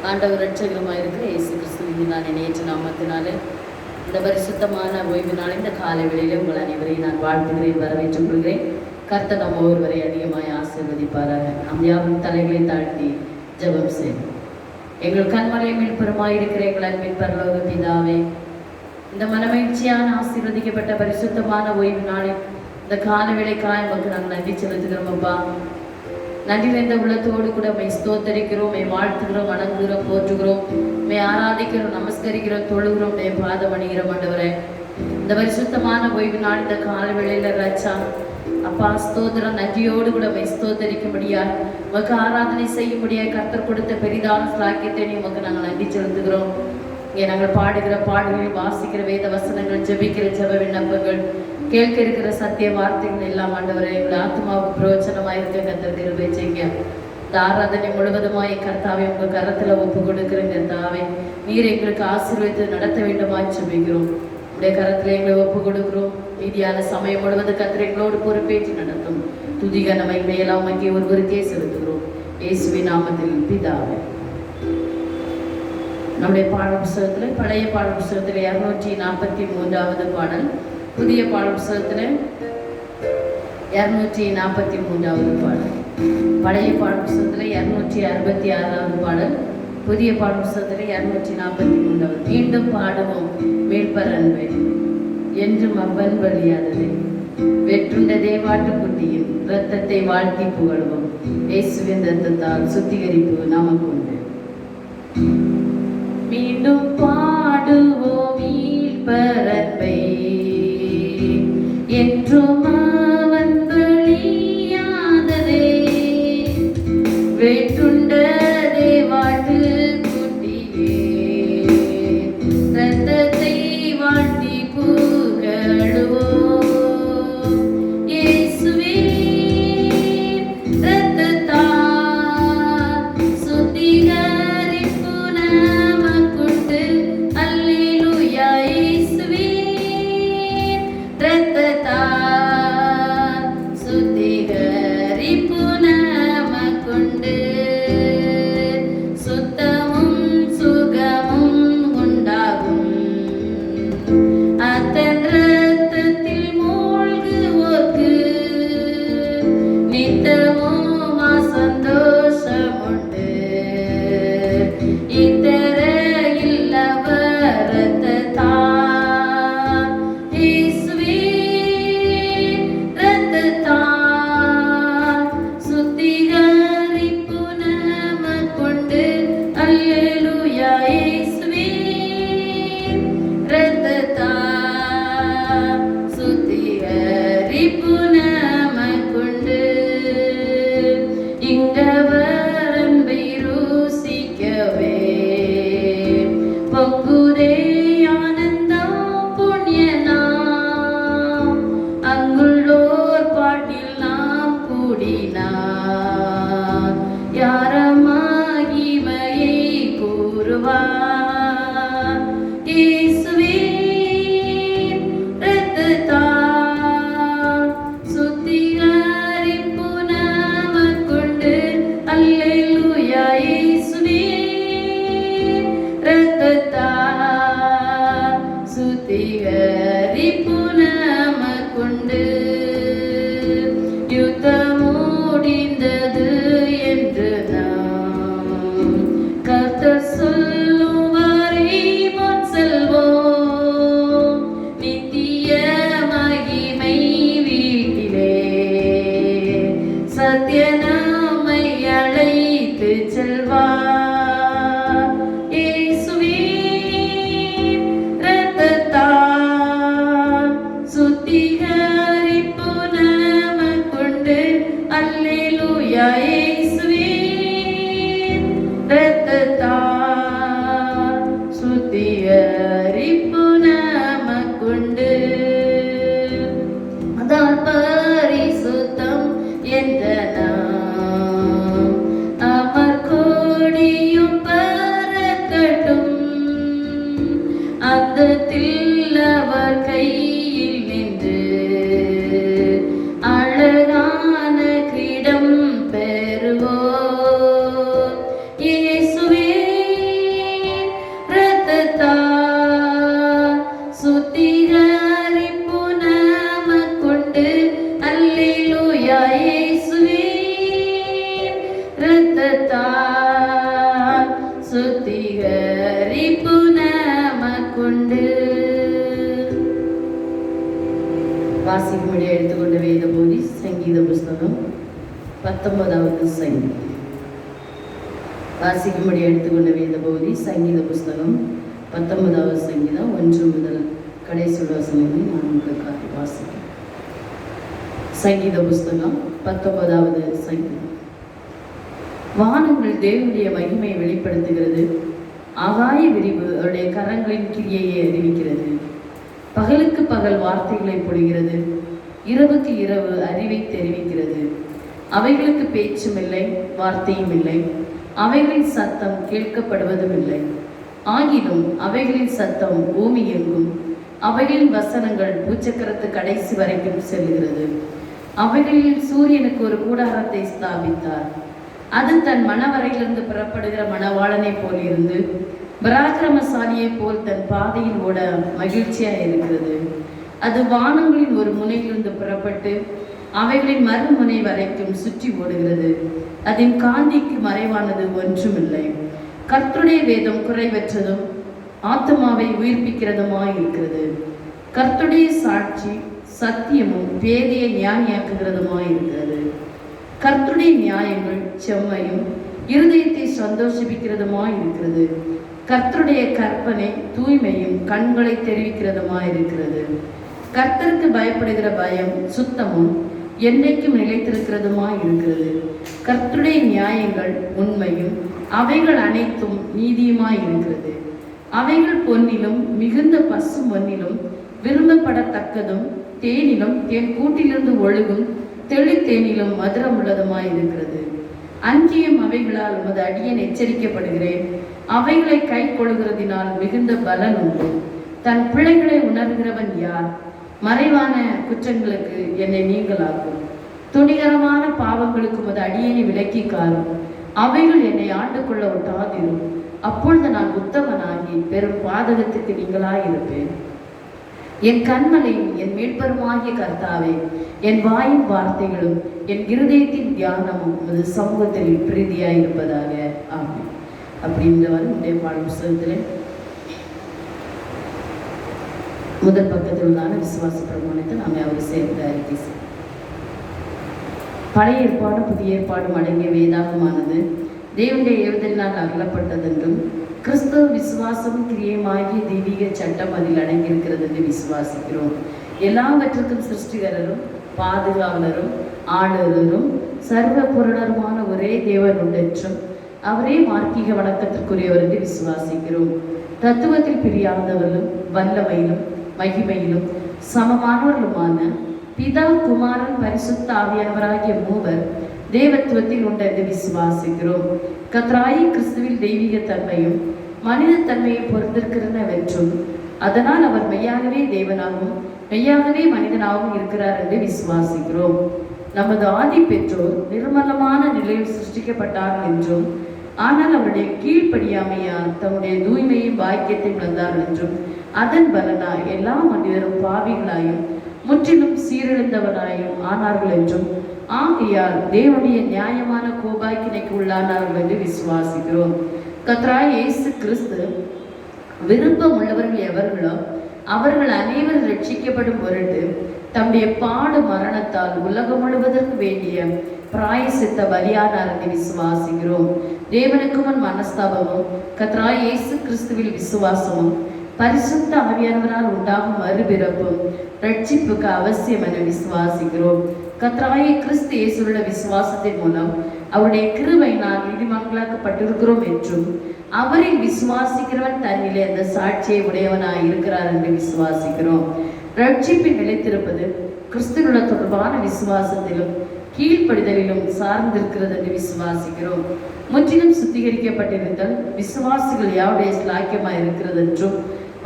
ஆண்டவர் ரட்சகருமாக இருக்கிற இயேசு கிறிஸ்துவின் நான் நேற்று நாமத்தினாலே இந்த பரிசுத்தமான ஓய்வு நாள் இந்த காலை வேளையிலே உங்கள் அனைவரையும் நான் வாழ்த்துகிறேன், வரவேற்றுக் கொள்கிறேன். கர்த்தர் நம்ம ஒருவரை அதிகமாய் ஆசீர்வதிப்பாராக. நாம் யாரும் தலைகளை தாழ்த்தி ஜெபம் செய்வோம். எங்கள் கண்மலை மீள்புறமாய் இருக்கிற எங்கள் அன்பின் பரலோக பிதாவே, இந்த மனமகிழ்ச்சியான ஆசீர்வதிக்கப்பட்ட பரிசுத்தமான ஓய்வு நாளில் இந்த கால வேளைக்காய் நமக்கு நாங்கள் நன்றி செலுத்துகிறோம். அப்பா, நன்றி நிறைந்த உள்ளத்தோடு கூட மை ஸ்தோத்தரிக்கிறோம், மை வாழ்த்துகிறோம், வணங்குகிறோம், போற்றுகிறோம், மை ஆராதிக்கிறோம், நமஸ்கரிக்கிறோம், தொழுகிறோம், மை பாதம் அணிகிறோம். ஆண்டவரே, இந்த பரிசுத்தமான ஓய்வு நாள் இந்த கால வேளையில ராஜா அப்பா ஸ்தோத்திரம், நன்றியோடு கூட மை ஸ்தோத்தரிக்கும்படியா உமக்கு ஆராதனை செய்யும்படியா கர்த்தர் கொடுத்த பெரிதான சாக்கியத்தை உமக்கு நாங்கள் நன்றி செலுத்துகிறோம். இங்கே நாங்கள் பாடுகிற பாடுகள், வாசிக்கிற வேத வசனங்கள், ஜெபிக்கிற ஜெப விண்ணப்பங்கள், கேட்க இருக்கிற சத்திய வார்த்தைகள் எல்லாம் ஆண்டவரை எங்கள் ஆத்மாவுக்கு பிரயோஜனமாக இருக்க கர்த்தர் கிருபை செய்யுங்க. இந்த ஆராதனை முழுவதுமாய் கர்த்தாவை உங்கள் கரத்தில் ஒப்பு கொடுக்கிற கர்த்தாவை நீர் எங்களுக்கு ஆசீர்வதித்து நடத்த வேண்டுமாய் ஜெபிக்கிறோம். உடைய கரத்தில் எங்களை ஒப்பு கொடுக்கிறோம். மீதியான சமயம் முழுவதும் கர்த்தர் எங்களோடு பொறுப்பேற்று நடத்தும். துதிக நம்மை மேலாம் அங்கே ஒருவருக்கே செலுத்துகிறோம், இயேசுவின் நாமத்தில் பிதாவே. நம்முடைய பாட புஸ்தகத்தில், பழைய பாட புஸ்தகத்தில் 243வது பாடல், புதிய பாட புஸ்தகத்தில் 243வது பாடல். பழைய பாட புஸ்தகத்தில் 266வது பாடல், புதிய பாட புஸ்தகத்தில் 243வது. மீண்டும் பாடுவோம் மீட்பர் அன்பை, என்றும் அவ்வன் வழியாதது, வெற்றுண்ட தேவாட்டுக்குட்டியின் இரத்தத்தை வாழ்த்தி புகழ்வோம். இயேசுவின் இரத்தத்தால் சுத்திகரிப்பு நமக்கு உண்டு. மீண்டும் பாடுவோம் மீட்பர் அன்பை, என்றும் அவன் வழியாததே, வெற்றுண்ட தேவாட்டு குட்டியே இரத்தத்தை வாழ்த்தி புகழுவோம். இயேசுவே இரத்தத்தால் சுத்திகரிப்பு நமக்குண்டு. அல்லேலூயா. இயேசுவே இரத்தத்தால் சுத்திகரிப்பு நமக்குண்டு. சுத்தமும் சுகமும் உண்டாகும் அத்தன் இரத்தத்தில் மூழ்குவோர்க்கு, நித்தமும் சந்தோஷம் உண்டு. இத்தரையில் அவர் இரத்தத்தால், இயேசுவே இரத்தத்தால் சுத்திகரிப்பு நமக்குண்டு. அல்லேலூயா. இயேசுவே இரத்தத்தால் சுத்திகரிப்பு நமக்குண்டு. இங்கவர் அன்பை ருசிக்கவே பொங்குதே ஆனந்தம் புண்ணியனாம். அங்குள்ளோர் பாட்டில் நாம் கூடினார், யாரமாகிமையை கூறுவோம். சுத்திகரிப்பு நமக்குண்டு. வாசிக்கும்படி எடுத்துக்கொண்ட வேத போதி சங்கீத புஸ்தகம் 19வது சங்கீதம். வாசிக்கும்படி எடுத்துக்கொண்ட வேத போதி சங்கீத புஸ்தகம் 19வது சங்கீதம் 1 முதல் கடைசி வசனங்களை நான் உங்களுக்காக வாசிக்கிறேன். சங்கீத புஸ்தகம் 19வது சங்கீதம். வானங்கள் தேவனுடைய மகிமையை வெளிப்படுத்துகிறது, ஆகாய விரிவு அவருடைய கரங்களின் கிரியையை அறிவிக்கிறது. பகலுக்கு பகல் வார்த்தைகளை பொழிகிறது, இரவுக்கு இரவு அறிவை தெரிவிக்கிறது. அவைகளுக்கு பேச்சும் இல்லை, வார்த்தையும் இல்லை, அவைகளின் சத்தம் கேட்கப்படுவதும் இல்லை. ஆகிலும் அவைகளின் சத்தம் பூமி எங்கும், அவைகளின் வசனங்கள் பூச்சக்கரத்து கடைசி வரைக்கும் செல்கிறது. அவைகளில் சூரியனுக்கு ஒரு கூடாரத்தை ஸ்தாபித்தார். அது தன் மணவரையிலிருந்து புறப்படுகிற மணவாளனை போல் இருந்து பராக்கிரமசாலியை போல் தன் பாதையில் ஓட மகிழ்ச்சியாக இருக்கிறது. அது வானங்களின் ஒரு முனையிலிருந்து புறப்பட்டு அவைகளின் மறுமுனை வரைக்கும் சுற்றி ஓடுகிறது. அதன் காந்திக்கு மறைவானது ஒன்றுமில்லை. கர்த்தருடைய வேதம் குறைவற்றதும் ஆத்மாவை உயிர்ப்பிக்கிறதுமாய் இருக்கிறது. கர்த்தருடைய சாட்சி சத்தியமும் பேதையை ஞானியாக்குகிறதுமாய் இருக்கிறது. கர்த்தருடைய நியாயங்கள் செம்மையும் இருதயத்தை சந்தோஷிப்பிக்கிறதுமாய் இருக்கிறது. கர்த்தருடைய கற்பனை தூய்மையும் கண்களை தெரிவிக்கிறதுமாய் இருக்கிறது. கர்த்தருக்கு பயப்படுகிற பயம் சுத்தமும் என்றைக்கும் நிலைத்திருக்கிறதுமாய் இருக்கிறது. கர்த்தருடைய நியாயங்கள் உண்மையும் அவைகள் அனைத்தும் நீதியுமாய் இருக்கிறது. அவைகள் பொன்னிலும் மிகுந்த பசு பொன்னிலும் விரும்பப்படத்தக்கதும் தேனிலும் தேன் கூட்டிலிருந்து ஒழுகும் தெளித்தேனிலும் மதுரம் உள்ளதுமாய் இருக்கிறது. அன்றியும் அவைகளால் உமது அடியேன் எச்சரிக்கப்படுகிறேன். அவைகளை கை கொள்கிறதினால் மிகுந்த பலன் உண்டு. தன் பிள்ளைகளை உணர்கிறவன் யார்? மறைவான குற்றங்களுக்கு என்னை நீங்களாக்கும். துணிகரமான பாவங்களுக்கு உமது அடியேனை விலக்கி காரும். அவைகள் என்னை ஆண்டு கொள்ள ஒட்டாதிரும். அப்பொழுது நான் உத்தமனாகி பெரும் பாதகத்துக்கு நீங்களாயிருப்பேன். என் கண்மலையும் என் மீட்பருமாகிய கர்த்தாவே, என் வாயின் வார்த்தைகளும் என் இருதயத்தின் தியானமும் உமது சமூகத்தில் பிரீதியாய் இருப்பதாக. ஆமென். அப்படின்றவர் உடைய பாட புஸ்தகத்தில் முதல் பக்கத்தில் உள்ளான விசுவாச பிரமாணத்தை நாம் அவர் சேர்ந்து அறிக்கை செய்வோம். பழைய ஏற்பாடு புதிய ஏற்பாடும் அடங்கிய வேதாகமானது தேவனுடைய ஏவுதலினால் அருளப்பட்டதென்றும் கிறிஸ்தவ விசுவாசமும் கிரியமாகிய தெய்வீக சட்டம் அதில் அடங்கியிருக்கிறது என்று விசுவாசிக்கிறோம். எல்லாவற்றுக்கும் சிருஷ்டிகரரும் பாதுகாவலரும் ஆளுநரும் சர்வ பொருளருமான ஒரே தேவன் உண்டென்றும் அவரே மார்க்கீக வணக்கத்திற்குரியவர் என்று விசுவாசிக்கிறோம். தத்துவத்தில் பிரியாதவர்களும் வல்லமையிலும் மகிமையிலும் சமமானவர்களுமான பிதா குமாரன் பரிசுத்த ஆவியானவராகிய மூவர் தேவத்துவத்தில் உண்டு என்று விசுவாசிக்கிறோம். கர்த்தராகிய கிறிஸ்துவில் தெய்வீக தன்மையும் மனித தன்மையை பொறுத்திருக்கிறனவென்றும் அதனால் அவர் மெய்யாகவே தேவனாகவும் மெய்யாகவே மனிதனாகவும் இருக்கிறார் என்று விசுவாசிக்கிறோம். நமது ஆதி பெற்றோர் நிர்மலமான நிலையில் சிருஷ்டிக்கப்பட்டார்கள் என்றும் ஆனால் அவருடைய கீழ்ப்படியாமையால் தம்முடைய தூய்மையும் பாக்கியத்தையும் இழந்தார்கள் என்றும் அதன் பலனாய் எல்லா மனிதரும் பாவிகளாயும் முற்றிலும் சீரழிந்தவனாயும் ஆனார்கள் என்றும் ஆகையால் தேவனுடைய நியாயமான கோபாக்கினைக்கு உள்ளானார்கள் என்று விசுவாசிக்கிறோம். கர்த்தராகிய இயேசு கிறிஸ்து விருப்பம் உள்ளவர்கள் எவர்களோ அவர்கள் அனைவரும் ரட்சிக்கப்படும் பொருட்டு தம்முடைய பாடு மரணத்தால் உலகம் முழுவதற்கு வேண்டிய பிராயசித்த பலியானார் என்று விசுவாசிக்கிறோம். தேவனுக்கு முன் மனஸ்தாபமும் கர்த்தராகிய இயேசு கிறிஸ்துவில் விசுவாசமும் பரிசுத்த ஆவியானவரால் உண்டாகும் மறுபிறப்பும் ரட்சிப்புக்கு அவசியம் என விசுவாசிக்கிறோம். கர்த்தராகிய கிறிஸ்து இயேசுவுள்ள விசுவாசத்தின் மூலம் அவருடைய கிருபையினால் நீதிமான்களாக்கப்பட்டிருக்கிறோம் என்றும் அவரில் விசுவாசிக்கிறவன் தன்னிலே அந்த சாட்சியை உடையவனாய் இருக்கிறார் என்று விசுவாசிக்கிறோம். ரட்சிப்பில் நிலைத்திருப்பது கிறிஸ்துவுள்ள தொடர்பான விசுவாசத்திலும் கீழ்ப்படிதலிலும் சார்ந்திருக்கிறது என்று விசுவாசிக்கிறோம். முற்றிலும் சுத்திகரிக்கப்பட்டிருத்தல் விசுவாசிகள் யாருடைய ஸ்லாக்கியமாய் இருக்கிறது என்றும்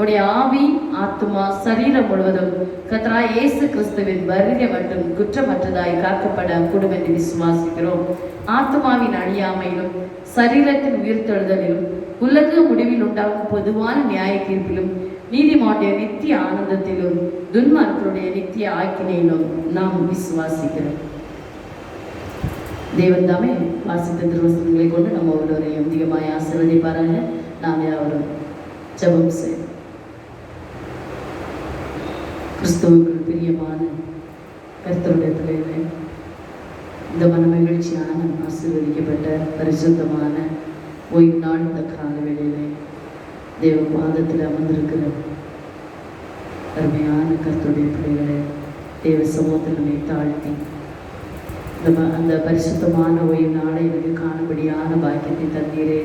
உடைய ஆவி ஆத்துமா சரீரம் முழுவதும் கர்த்தராகிய இயேசு கிறிஸ்துவின் வருகை மட்டும் குற்றமற்றதாய் காக்கப்பட கூடும் என்று விசுவாசிக்கிறோம். ஆத்மாவின் அழியாமையிலும் சரீரத்தின் உயிர்த்தெழுதலிலும் உலக முடிவில் உண்டாகும் பொதுவான நியாய தீர்ப்பிலும் நீதிமானுடைய நித்திய ஆனந்தத்திலும் துன்மார்க்கருடைய நித்திய ஆக்கினையிலும் நாம் விசுவாசிக்கிறோம். தேவன் தாமே வாசித்த திருவசனங்களை கொண்டு நம்ம ஒவ்வொருவரையும் அதிகமாய் ஆசீர்வதிப்பாராக. நாம் யாவரும் ஜெபம் செய்வோம். கிறிஸ்துவுக்குள் பிரியமான கர்த்தருடைய பிள்ளைகளே, இந்த மனமகிழ்ச்சியான ஆசீர்வதிக்கப்பட்ட பரிசுத்தமான ஓய்வு நாள் இந்த கால வேளையிலே தேவ பாதத்தில் அமர்ந்திருக்கிற அருமையான கர்த்தருடைய பிள்ளைகளே, தேவ சமூகத்தில் நம்மை தாழ்த்தி அந்த பரிசுத்தமான ஓய்வு நாளை எனக்கு காணும்படியான பாக்கியத்தை தந்தீரே,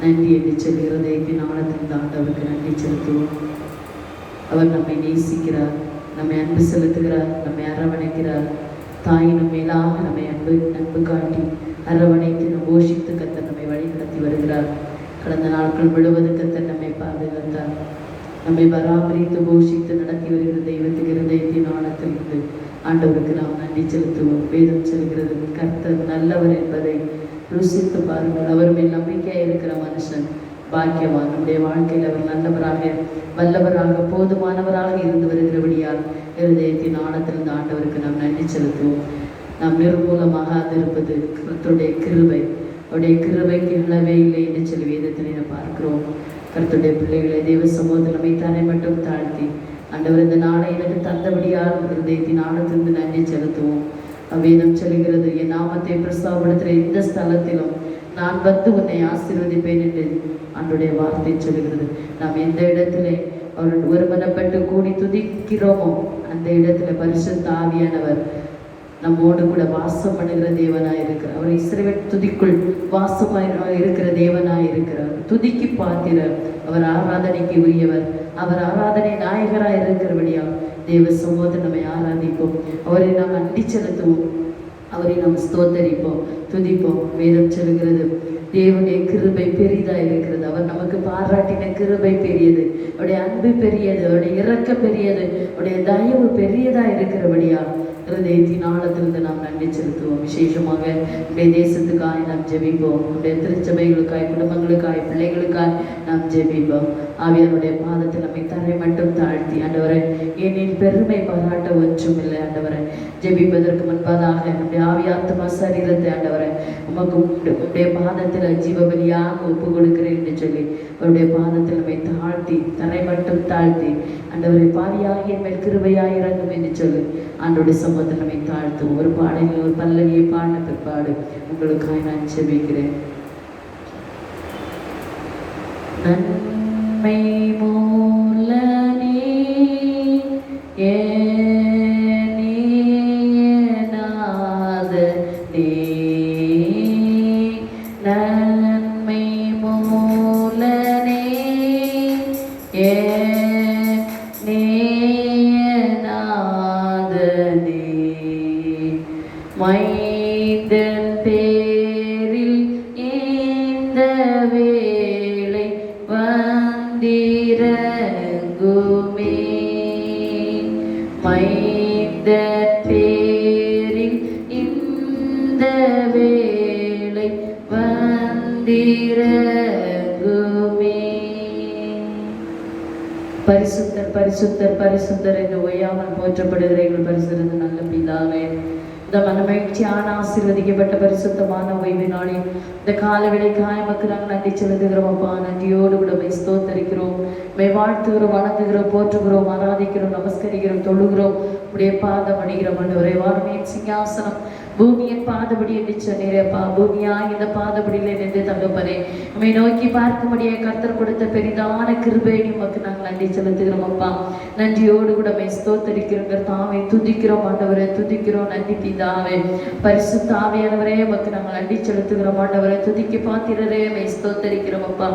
நன்றி என்று சொல்லி இருதயத்தின் ஆழத்தின் ஆண்டவருக்கு நன்றி செலுத்துவோம். அவர் நம்மை நேசிக்கிறார், நம்மை அன்பு செலுத்துகிறார், நம்மை அரவணைக்கிறார். தாயினும் மேலாக நம்மை அன்பு காட்டி அரவணைத்து நம் போஷித்து கர்த்தர் நம்மை வழி நடத்தி வருகிறார். கடந்த நாட்கள் முழுவதும் கர்த்தர் நம்மை பாதுகாத்தார், நம்மை பராமரித்து போஷித்து நடத்தி வருகிற தெய்வத்துக்கு இருதயத்தின் ஆழத்தில் இருந்து ஆண்டவருக்கு நாம் நன்றி செலுத்துவோம். வேதம் சொல்கிறது, கர்த்தர் நல்லவர் என்பதை ருசித்து பாருங்கள். அவர் மேல் நம்பிக்கையாக இருக்கிற மனுஷன் பாக்கியவான். நம்முடைய வாழ்க்கையில் அவர் நல்லவராக, வல்லவராக, போதுமானவராக இருந்து வருகிறபடியால் இருதயத்தின் ஆழத்திலிருந்து ஆண்டவருக்கு நாம் நன்றி செலுத்துவோம். நாம் நிர்மூலமாக இருப்பது கர்த்தருடைய கிருபை. அவருடைய கிருபைக்கு அளவே இல்லை என்று சொல்லி வேதத்தினை நாம் பார்க்கிறோம். கர்த்தருடைய பிள்ளைகளை தேவ சமூகத்தில் நம்மை தானே மட்டும் தாழ்த்தி ஆண்டவர் இந்த நாளை எனக்கு தந்தபடியால் இருதயத்தின் ஆழத்திலிருந்து நன்றி செலுத்துவோம். வேதம் சொல்கிறது, என் நாமத்தை பிரஸ்தாபப்படுத்துகிற இந்த ஸ்தலத்திலும் நான் வந்து உன்னை ஆசீர்வதிப்பேன் என்று ஆண்டுடைய வார்த்தை சொல்கிறது. நாம் எந்த இடத்திலே அவர் ஒருமனப்பட்டு கூடி துதிக்கிறோமோ அந்த இடத்துல பரிசுத்த ஆவியானவர் நம்மோடு கூட வாசம் பண்ணுகிற தேவனாய் இருக்கிறார். அவர் இஸ்ரவேல் துதிக்குள் வாசமாய் இருக்கிற தேவனாய் இருக்கிறார். துதிக்கு பாத்திரர், அவர் ஆராதனைக்கு உரியவர், அவர் ஆராதனை நாயகராய் இருக்கிறபடியா தேவ சமூகத்தை நம்மை ஆராதிப்போம், அவரை நாம் நன்றி செலுத்துவோம், அவரை நாம் ஸ்தோத்தரிப்போம், துதிப்போம். வேதம் சொல்கிறது, தேவனுடைய கிருபை பெரிதா இருக்கிறது. அவர் நமக்கு பாராட்டின கிருபை பெரியது, அவருடைய அன்பு பெரியது, அவருடைய இரக்கம் பெரியது, அவருடைய தயவு பெரியதா இருக்கிறபடியா இருதயத்தின் ஆழத்திலிருந்து நாம் நன்றி செலுத்துவோம். விசேஷமாக நம்முடைய தேசத்துக்காய் நாம் ஜெபிப்போம். நம்முடைய திருச்சபைகளுக்காய், குடும்பங்களுக்காய், பிள்ளைகளுக்காய் நாம் ஜெபிப்போம். ஆவியாருடைய பாதத்தில் நம்மை தரை மட்டும் தாழ்த்தி, ஆண்டவரை ஏனெனில் பெருமை பாராட்ட ஒன்றும் இல்லை ஆண்டவரை, ஜெபிப்பதற்கு முன்பதாக நம்முடைய ஆவியாத்மா சரீரத்தை ஆண்டவரை உமக்கு உடைய பாதத்தில் ஜீவபலியாக ஒப்பு கொடுக்கிறேன் என்று சொல்லி அவருடைய பாதத்தில் நம்மை தாழ்த்தி தரை மட்டும் தாழ்த்தி, ஆண்டவரை பாவியாகிய மேல் கிருபையாய் இறங்கும் என்று சொல்லி ஆண்டோடைய சமூகத்தில் நம்மை தாழ்த்தும். ஒரு பாடலில் ஒரு பல்லவியை பாடின பிற்பாடு உங்களுக்காக நான் ஜெபிக்கிறேன். நன்மை மூலனே நன்மை மூலனே மைந்தன் பேரில் இந்த வேளை வந்திறங்குமே, மைந்தன் பேரில் இந்த வேளை வந்திறங்குமே. பரிசுத்தர் பரிசுத்தர் பரிசுத்தர் என்று ஓயாமல் போற்றப்படுகிற எங்கள் பரிசுத்தர் நல்ல பிதாவே, இந்த மனமகிழ்ச்சியான ஆசீர்வதிக்கப்பட்ட பரிசுத்தமான ஓய்வு நாளில் இந்த காலவேளைக்காய் எமக்கு நாங்கள் நன்றி செலுத்துகிறோம். அப்பா, நன்றியோடு கூட மை ஸ்தோத்தரிக்கிறோம், மை வாழ்த்துகிறோம், வணங்குகிறோம், போற்றுகிறோம், ஆராதிக்கிறோம், நமஸ்கரிக்கிறோம், தொழுகிறோம், உடைய பாதம் அணிகிறோம். ஆண்டவரே, வானத்தின் சிங்காசனம் பூமியின் பாதபடி என்று சொன்னீரப்பா, பூமியாய் இந்த பாதபடியில் நின்று தகப்பனே நம்மை நோக்கி பார்க்கும்படியே கர்த்தர் கொடுத்த பெரிதான கிருபையை உமக்கு நாங்கள் நன்றி செலுத்துகிறோம். அப்பா, நன்றியோடு கூட மை ஸ்தோத்தரிக்கிறோம், தாவை துதிக்கிறோம். ஆண்டவரை துதிக்கிறோம், நன்றி பிதாவே. பரிசுத்த ஆவியானவரே உமக்கு நாங்கள் நன்றி செலுத்துகிறோம். ஆண்டவரை துதிக்கு பாத்திரரே மை ஸ்தோத்தரிக்கிறோம். அப்பா,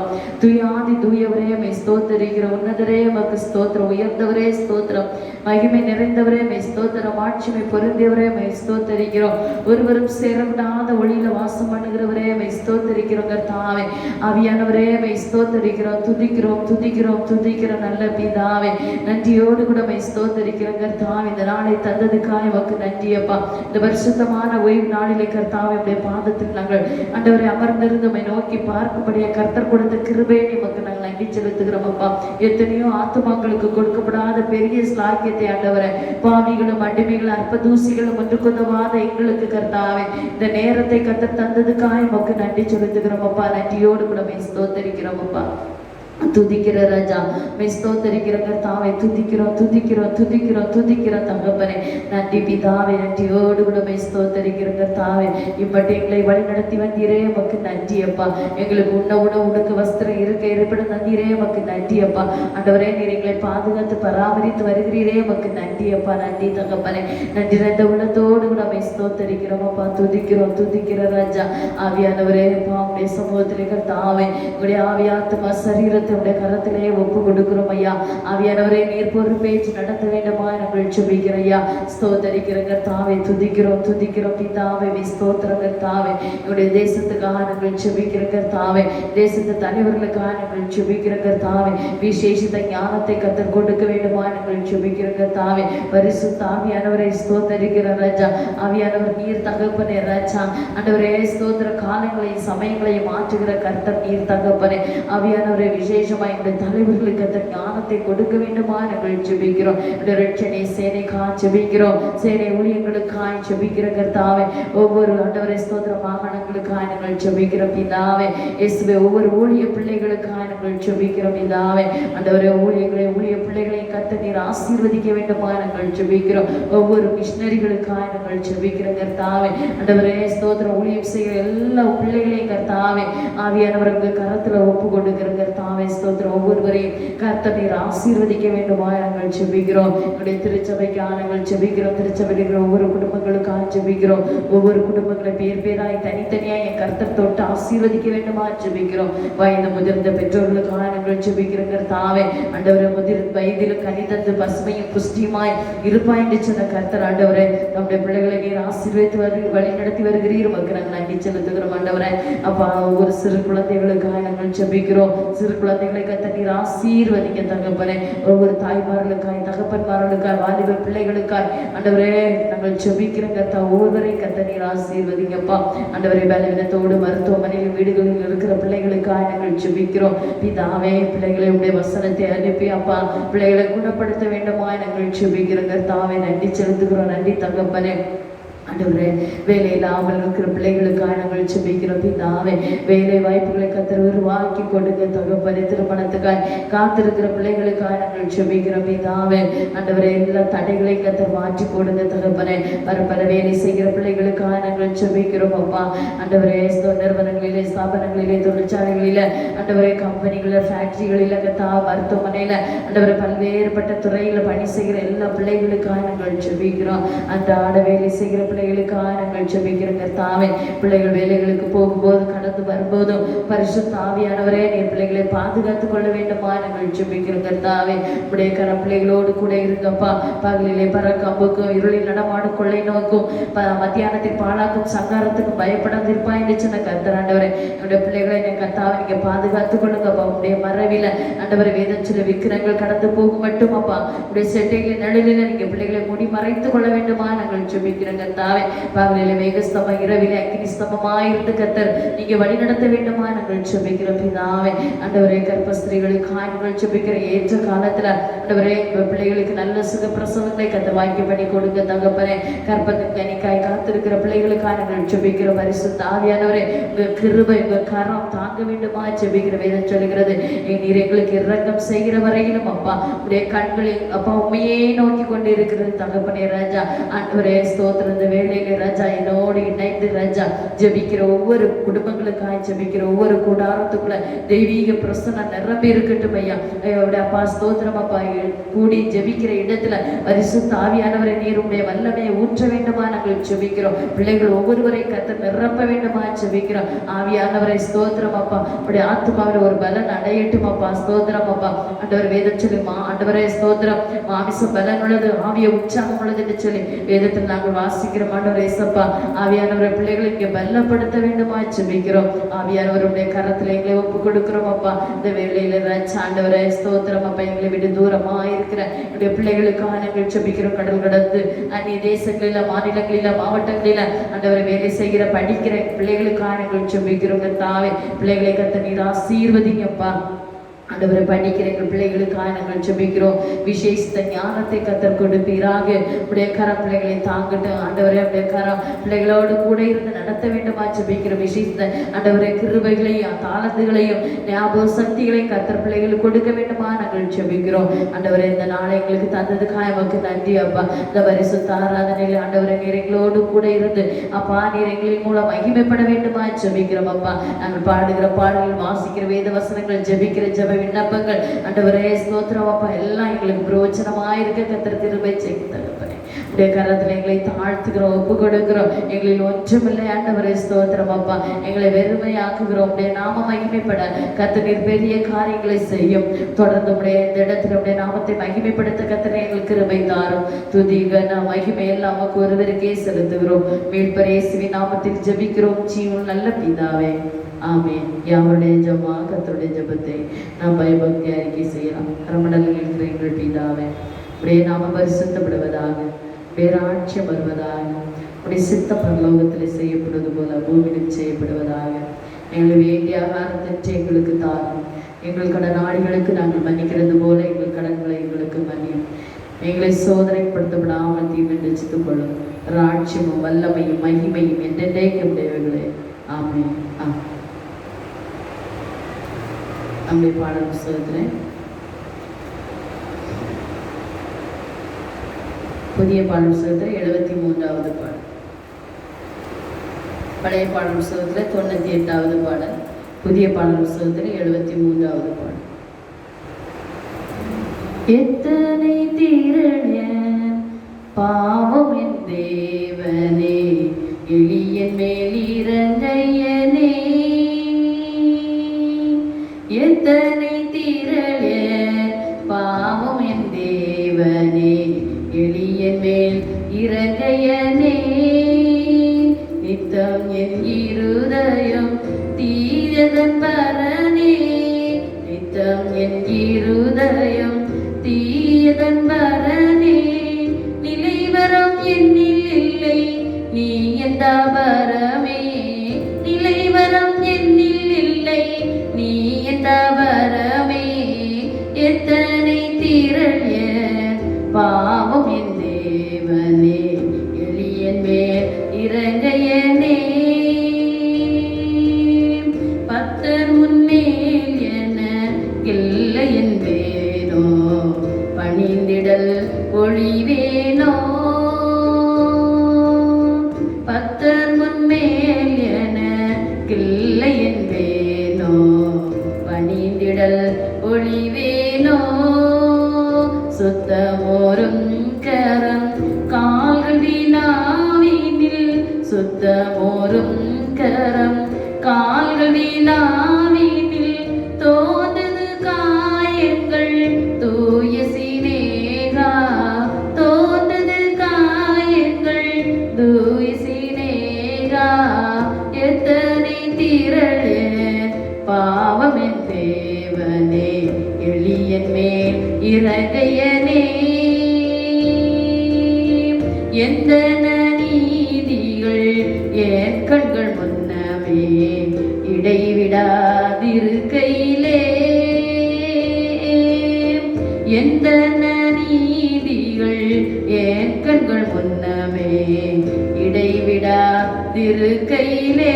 துயாதி தூயவரே மை ஸ்தோத்தரிக்கிறோம். உன்னதரே உமக்கு ஸ்தோத்திரம், உயர்ந்தவரே ஸ்தோத்திரம், மகிமை நிறைந்தவரே மை ஸ்தோத்திரம், ஆட்சிமை பொருந்தியவரே மை ஸ்தோத்தரிக்கிறோம். ஒருவரும் சேரப்படாத ஒளியில வாசம் பண்ணுகிறவரே மை ஸ்தோத்தரிக்கிறோம். கர்த்தாவே, ஆவியானவரே மை ஸ்தோத்தரிக்கிறோம், துதிக்கிறோம் துதிக்கிறோம் துதிக்கிறோம் நல்ல பிதாவே. நன்றியோடு கூட மை ஸ்தோத்தரிக்கிறோம். கர்த்தாவே, இந்த நாளை தந்ததுக்காக உமக்கு நன்றி அப்பா. இந்த பரிசுத்தமான ஓய்வு நாளிலே கர்த்தாவே உடைய பாதத்தில் நாங்கள் ஆண்டவரை அமர்ந்திருந்து உம்மை நோக்கி பார்க்கும்படியே கர்த்தர் கொடுத்த கிருபையை உமக்கு நாங்கள் நன்றி செலுத்துகிறோம் அப்பா. எத்தனையோ ஆத்துமாக்களுக்கு கொடுக்கப்படாத பெரிய ஸ்லாக்கியத்தை ஆண்டவரே, பாவிகளும் அடிமைகளும் அற்ப தூசிகளும் ஒன்று கொதவாத எங்களுக்கு கர்த்தாவே இந்த நேரத்தை கர்த்தர் தந்ததுக்காக உமக்கு நன்றி செலுத்துகிறோம் அப்பா. நன்றியோடு கூட ஸ்தோத்தரிக்கிறோம் அப்பா. துதிக்கிற ராஜா ஸ்தோத்தரிக்கிற கர்த்தாவை துதிக்கிறோம் துதிக்கிறோம் துதிக்கிறோம் துதிக்கிறோம் தகப்பனே. நன்றி பிதாவே, நன்றியோடு கூட ஸ்தோத்தரிக்கிற கர்த்தாவே. இப்படி எங்களை வழி நடத்தி வந்தீரே உமக்கு நன்றி அப்பா. எங்களுக்கு உண்ண உணவு உடுக்க வஸ்திரம் இருக்க இருப்பிடம் தந்தீரே உமக்கு நன்றி அப்பா. ஆண்டவரே, நீர் எங்களை பாதுகாத்து பராமரித்து வருகிறீரே உமக்கு நன்றி அப்பா. நன்றி தகப்பனே. நன்றி நிறைந்த உள்ளத்தோடு கூட ஸ்தோத்தரிக்கிறோம் அப்பா. துதிக்கிறோம் துதிக்கிற ராஜா. ஆவியானவரே அப்பா, உடைய சமூகத்திலே கர்த்தாவே உடைய ஆவியாத்மா சரீரத்தை உடைய கரத்திலே ஒப்பு கொடுக்கிறோம் ஐயா. ஆவியானவரே, நீர் பொறுப்பேற்று நடத்த வேண்டுமா நாங்கள் ஜெபிக்கிற ஐயா. ஸ்தோத்தரிக்கிற கர்த்தாவே துதிக்கிறோம் துதிக்கிறோம் பிதாவே. ஸ்தோத்திரம் கர்த்தாவே. என்னுடைய தேசத்துக்காக நாங்கள் ஜெபிக்கிற கர்த்தாவே. தேசத்து தலைவர்களுக்காக நாங்கள் ஜெபிக்கிற கர்த்தாவே. விசேஷித்த ஞானத்தை கர்த்தர் கொடுக்க வேண்டுமா நாங்கள் ஜெபிக்கிற கர்த்தாவே. பரிசுத்த ஆவியானவரை ஸ்தோத்தரிக்கிற ராஜா. ஆவியானவர் நீர் தகப்பனே ராஜா. ஆண்டவரே ஸ்தோத்திர காலங்களை சமயங்களை மாற்றுகிற கர்த்தர் நீர் தகப்பனே. ஆவியானவரை விசேஷமாய் எங்களுடைய தலைவர்களுக்கு அந்த ஞானத்தை கொடுக்க வேண்டுமா நாங்கள் ஜெபிக்கிறோம். ரட்சணை சேனைக்காய் ஜெபிக்கிறோம். சேனை ஊழியர்களுக்காய் ஜெபிக்கிற கர்த்தாவே. ஒவ்வொரு ஆண்டவரை ஸ்தோத்திர வாகனங்களுக்காய் நாங்கள் ஜெபிக்கிறோம் பிதாவே. இயேசுவே, ஒவ்வொரு ஊழிய பிள்ளைகளுக்காய் நாங்கள் ஜெபிக்கிறோம் பிதாவே. ஆண்டவரே, ஊழிய பிள்ளைகளை கர்த்தர் நீர் ஆசீர்வதிக்க வேண்டுமா நாங்கள் ஜெபிக்கிறோம். ஒவ்வொரு மிஷனரிகளுக்காய் நாங்கள் ஜெபிக்கிற கர்த்தாவே. ஆண்டவரே ஸ்தோத்திர ஊழியம் செய்கிற எல்லா பிள்ளைகளையும் கர்த்தாவே ஆவியானவருக்கு கரத்துல ஒப்பு கொடுக்கிற கர்த்தாவே ஸ்தோத்திரம். ஒவ்வொருவரையும் கர்த்தர் நீர் ஆசீர்வதிக்க வேண்டுமா நாங்கள் ஜெபிக்கிறோம். என்னுடைய திருச்சபைக்காக நாங்கள் ஜெபிக்கிறோம். திருச்சபையில் ஒவ்வொரு குடும்பங்களுக்காக ஜெபிக்கிறோம். ஒவ்வொரு குடும்பங்களை பேர் பேராய் தனித்தனியாய் என் கர்த்தர் தொட்டு ஆசீர்வதிக்க வேண்டுமா ஜெபிக்கிறோம். வயது முதிர்ந்த பெற்றோர்களுக்காக நாங்கள் ஜெபிக்கிற கர்த்தாவே. ஆண்டவரே, வயதிலும் கனிதந்து பசுமையும் புஷ்டியுமாய் இருப்பாய் என்று சொன்ன கர்த்தர் ஆண்டவரே, நம்முடைய பிள்ளைகளை நீர் ஆசீர்வதித்து வழி நடத்தி வருகிறீர். மக்கள் நாங்கள் நன்றி செலுத்துகிறோம் ஆண்டவரே. அப்பா, ஒவ்வொரு சிறு குழந்தைகளுக்காக நாங்கள் ஜெபிக்கிறோம். சிறு குழந்தைகளை கர்த்தர் நீர் ஆசீர்வதிக்க தகப்பனே. ஒவ்வொரு தாய்மார்களுக்காய் தகப்பன்மார்களுக்காய் வாலிப பிள்ளைகளுக்காய் ஆண்டவரே நாங்கள் ஜெபிக்கிற கர்த்தா. ஒவ்வொருவரையும் கர்த்தர் நீர் ஆசீர்வதிங்கப்பா. ஆண்டவரே, பலவீனத்தோடு மருத்துவமனையில் வீடுகளில் இருக்கிற பிள்ளைகளுக்காக நாங்கள் ஜெபிக்கிறோம் பிதாவே. பிள்ளைகளை உடைய வசனத்தை அனுப்பி அப்பா பிள்ளைகளை குணப்படுத்த வேண்டுமா நாங்கள் ஜெபிக்கிற கர்த்தாவே. நன்றி செலுத்துகிறோம். நன்றி தகப்பனே. ஆண்டவரே, வேலை இல்லாமல் இருக்கிற பிள்ளைகளுக்காக நாங்கள் ஜெபிக்கிறோம் பிதாவே. வேலை வாய்ப்புகளை கர்த்தர் உருவாக்கி கொடுங்க தகப்பனே. திருமணத்துக்காய் காத்திருக்கிற பிள்ளைகளுக்காக நாங்கள் ஜெபிக்கிறோம் பிதாவே. ஆண்டவரே, எல்லா தடைகளை கர்த்தர் மாற்றி கொடுங்க தகப்பனே. பல வேலை செய்கிற பிள்ளைகளுக்காக நாங்கள் ஜெபிக்கிறோம் அப்பா. ஆண்டவரே, நிறுவனங்களிலே ஸ்தாபனங்களிலே தொழிற்சாலைகளில ஆண்டவரே கம்பெனிகளில் ஃபேக்டரிகளில் மருத்துவமனையில ஆண்டவரை பல்வேறுபட்ட துறையில பணி செய்கிற எல்லா பிள்ளைகளுக்காக நாங்கள் ஜெபிக்கிறோம். அந்த ஆட வேலை செய்கிற பிள்ளைகளுக்காக நாங்கள் ஜெபிக்கிற கர்த்தாவே. பிள்ளைகள் வேலைகளுக்கு போகும்போது கடந்து வரும்போதும் பரிசுத்த ஆவியானவரே நீர் பிள்ளைகளை பாதுகாத்துக் கொள்ள வேண்டுமா நாங்கள் ஜெபிக்கிற கர்த்தாவே. உடைய கர பிள்ளைகளோடு கூட இருங்கப்பா. பகலிலே பறக்கம்புக்கும் இருளில் நடமாடும் கொள்ளை நோக்கும் மத்தியானத்தில் பாழாக்கும் சங்காரத்துக்கும் பயப்படாதிருப்பா என்று சொன்ன கர்த்தராண்டவரே. என்னுடைய பிள்ளைகளை என் கர்த்தாவை நீங்க பாதுகாத்துக் கொள்ளுங்கப்பா. உடைய மறைவில ஆண்டவரை வேதச்சில விக்கிரங்கள் கடந்து போகும் மட்டும் அப்பா உடைய செட்டைகளின் நடுவில் நீங்க பிள்ளைகளை மூடி மறைத்துக் கொள்ள வேண்டுமா நாங்கள் ஜெபிக்கிற கர்த்தாவே. பகலிலே மேகஸ்தம்பம் இரவிலே அக்கினிஸ்தம்பமாயிருந்து கர்த்தர் நீங்க வழி நடத்த வேண்டுமா நாங்கள் ஜெபிக்கிற பிதாவே. ஆண்டவரே, கர்ப்பஸ்திரீகளுக்கு நாங்கள் ஜெபிக்கிற ஏற்ற காலத்துல ஆண்டவரே பிள்ளைகளுக்கு நல்ல சுகப்பிரசவங்களை கர்த்தர் வாக்கியபடி கொடுங்க தகப்பனே. கர்ப்பத்தின் கனிக்காய் காத்திருக்கிற பிள்ளைகளுக்காக நாங்கள் ஜெபிக்கிற பரிசுத்த ஆவியானவரே உங்க கிருபை உங்க கரம் தாங்க வேண்டுமா ஜெபிக்கிற வேதம் சொல்லுகிறது. நீர் எங்களுக்கு இரக்கம் செய்கிற வரையிலும் அப்பா உடைய கண்களில் அப்பா உண்மையே நோக்கி கொண்டு இருக்கிறது தகப்பனே ராஜா. ஆண்டவரே ஸ்தோத்திரம். இந்த வேளையிலே ராஜா என்னோடு இணைந்து ராஜா ஜெபிக்கிற ஒவ்வொரு குடும்பங்களுக்காக ஜெபிக்கிற ஒவ்வொரு கூடாரத்துக்குள்ள தெய்வீக பிரசன்னம் நிரம்பி இருக்கட்டும் ஐயா. அப்பா ஸ்தோத்திரம் அப்பா. கூடி ஜெபிக்கிற இடத்துல பரிசுத்த ஆவியானவரை நீர் உடைய வல்லமையை ஊற்ற வேண்டுமா நாங்கள் ஜெபிக்கிறோம். பிள்ளைகள் ஒவ்வொருவரை கர்த்தர் நிரப்ப வேண்டுமா ஜெபிக்கிறோம். ஆவியானவரை ஸ்தோத்திரம் அப்பா. உடைய ஆத்மாவில் ஒரு பலன் அடையட்டும் அப்பா. ஸ்தோத்திரம் அப்பா. ஆண்டவர் வேதம் சொல்லி ஆண்டவரே ஸ்தோத்திரம் மாமிச பலன் உள்ளது ஆவிய உற்சாகம் உள்ளது என்று சொல்லி வேதத்தில் நாங்கள் வாசிக்கிற ஆண்டவரே ஏசப்பா. ஆவியானவரை பிள்ளைகளை இங்கே பலப்படுத்த வேண்டுமா ஜெபிக்கிறோம். ஆவியானவருடைய கரத்துல எங்களை ஒப்பு கொடுக்கிறோம் அப்பா. இந்த வேளையில ராஜா ஆண்டவரே ஸ்தோத்திரம் அப்பா. எங்களை விட்டு தூரமா இருக்கிற என்னுடைய பிள்ளைகளுக்காக நாங்கள் ஜெபிக்கிறோம். கடல் கடந்து அந்நிய தேசங்களில மாநிலங்களில மாவட்டங்களில ஆண்டவரை வேலை செய்கிற படிக்கிற பிள்ளைகளுக்காக நாங்கள் ஜெபிக்கிறோம் கர்த்தாவே. பிள்ளைகளை கர்த்தர் நீர் ஆசீர்வதிங்கப்பா. ஆண்டவரை படிக்கிற எங்கள் பிள்ளைகளுக்காக நாங்கள் ஜெபிக்கிறோம். விசேஷித்த ஞானத்தை கத்தர் கொடுப்பீராக. உடைய கர பிள்ளைகளை தாங்கட்டும் ஆண்டவரே. உடைய கர பிள்ளைகளோடு கூட இருந்து நடத்த வேண்டுமா ஜெபிக்கிற விசேஷித்த ஆண்டவரை கிருபைகளையும் தாளந்துகளையும் ஞாபக சக்திகளையும் கத்தர் பிள்ளைகளுக்கு கொடுக்க வேண்டுமா நாங்கள் ஜெபிக்கிறோம். ஆண்டவரை இந்த நாளை எங்களுக்கு தந்ததுக்காக எமக்கு நன்றி அப்பா. இந்த பரிசுத்த ஆராதனையில் ஆண்டவரை நீர் எங்களோடு கூட இருந்து அப்பா நீர் எங்களின் மூலம் மகிமைப்பட வேண்டுமா ஜெபிக்கிறோம் அப்பா. நாங்கள் பாடுகிற பாடல்கள், வாசிக்கிற வேத வசனங்கள், ஜெபிக்கிற ஜெப விண்ணப்பங்கள் ஆண்டவரே ஸ்தோத்திரம் அப்பா எல்லாம் எங்களுக்கு பிரயோஜனமாயிருக்க கர்த்தர் கிருபை செய்து தகப்பனே. உடைய கரத்தில் எங்களை தாழ்த்துகிறோம், ஒப்பு கொடுக்கிறோம். எங்களில் ஒன்றுமில்லை ஆண்டவரே ஸ்தோத்திரம் அப்பா. எங்களை வெறுமையாக்குகிறோம். உடைய நாம மகிமைப்பட கர்த்தர் நீர் பெரிய காரியங்களை செய்யும். தொடர்ந்து உடைய இந்த இடத்துல உடைய நாமத்தை மகிமைப்படுத்த கர்த்தர் எங்களுக்கு கிருபை தாரும். துதி கன மகிமை எல்லாம் நமக்கு ஒருவருக்கே செலுத்துகிறோம். மீட்பர் இயேசுவின் நாமத்தில் ஜெபிக்கிறோம் ஜீவன் நல்ல பிதாவே, ஆமென். யாவருடைய ஜெபமா கர்த்தருடைய ஜெபத்தை நாம் பயபக்தி அறிக்கை செய்யலாம். அரமண்டலில் இருக்கிற எங்கள் பிதாவே, உடைய நாம பரிசுத்தப்படுவதாக, பேராட்சியம் வருவதாக, உடைய சித்த பரலோகத்தில் செய்யப்படுவது போல பூமியில் செய்யப்படுவதாக. எங்களுக்கு வேண்டிய ஆகாரத்தை எங்களுக்கு தாரும். எங்கள் கடனாளிகளுக்கு நாங்கள் மன்னிக்கிறது போல எங்கள் கடன்களை எங்களுக்கு மன்னியும். எங்களை சோதனைப்படுத்தப்படாமல் தீமென்று சித்துக் கொள்ளும். ராட்சியமும் வல்லமையும் மகிமையும் என்றென்றைக்கும் உடையவர்களே, ஆமென். நம்முடைய பாடல் புத்தகத்தில் புதிய பாடல் புத்தகத்தில் 73வது பாடல், பழைய பாடல் புத்தகத்தில் 98வது பாடல், புதிய பாடல் புத்தகத்தில் 73வது பாடல். எத்தனை திரள பாவம் என் தேவனே, எளியன் மேல் இறங்கையனே. எத்தனை திரள பாவம் என் தேவனே, எளியன் மேல் இறங்கையனே. நித்தம் என் இருதயம் தீயதன் பரனே, நித்தம் என் இருதயம் தீயதன் பரனே. நிலைவரம் என்னில் இல்லை நீ எந்த வரமே, நிலைவரம் என்னில் இல்லை நீ எந்த வரமே. எத்தனை திரள பாவம் என் தேவனே, எளியன் மேல் இறங்கையனே. பத்தர் முன்மேல் என இல்லை என்பேனோ, பணிந்திடல் ஒளிவேனோ. பத்தர் முன்மேல் என இல்லை என்பேனோ, பணிந்திடல் ஒளிவேனோ. சுத்தமோரும் கரம் கால்கள் வினாவினில், சுத்தமோரும் கரம் கால்கள் வினாவினில். தோன்றது காயங்கள் தூய சினேகா, தோன்றது காயங்கள் தூய சினேகா. எத்தனை திரள பாவம் என் தேவனே, எளியன் மேல் இறங்கையனே. எந்த நீதிகள் என் கண்கள் முன்னமே, இடைவிடாதிருக்கையிலே. எந்த நீதிகள் என் கண்கள் முன்னமே, இடைவிடாதிருக்கையிலே.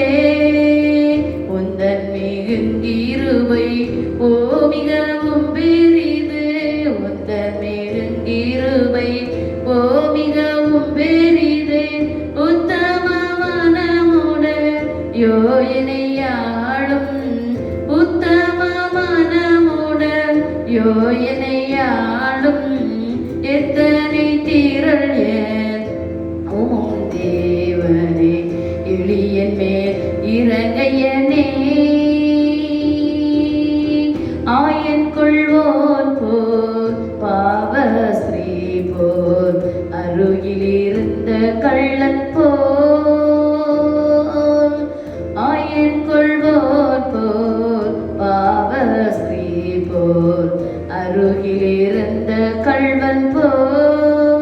உந்தன் மிகுங்கிருபை ஓ மிகவும் பெரிது, உந்தன் மிகுங்கிருபை ஓ மிகவும் பெரிது. உத்தம மனமுடன் யோயனையாளும், உத்தம மனமுடன் யோயனையாளும். எத்தனை திரள் உம் தேவனே, எளியன் மேல் இறங்கையனே. ஆயன் கொள்வோன் போல் பாவஸ்திரீ போல், அருகில் இருந்த கள்ளன் போல். ஆயன் கொள்வோன் போல் பாவஸ்திரீ போல், அருகில் இருந்த கள்வன் போல்.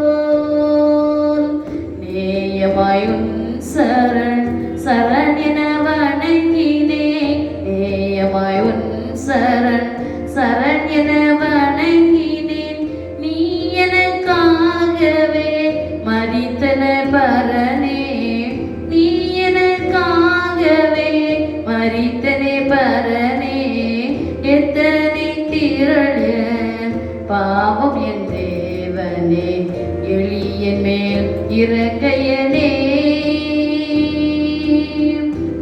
நேயமாய் உன் சரண் சரண் என வணங்கினே, நேயமாய் உன் சரண் சரண் என வணங்கினேன். நீ எனக்காகவே மரித்தன பரனே, நீ எனக்காகவே மரித்தனே பரனே. எத்தனை திரள பாவம் என் தேவனே, எளியன் மேல் இறக்கையனே.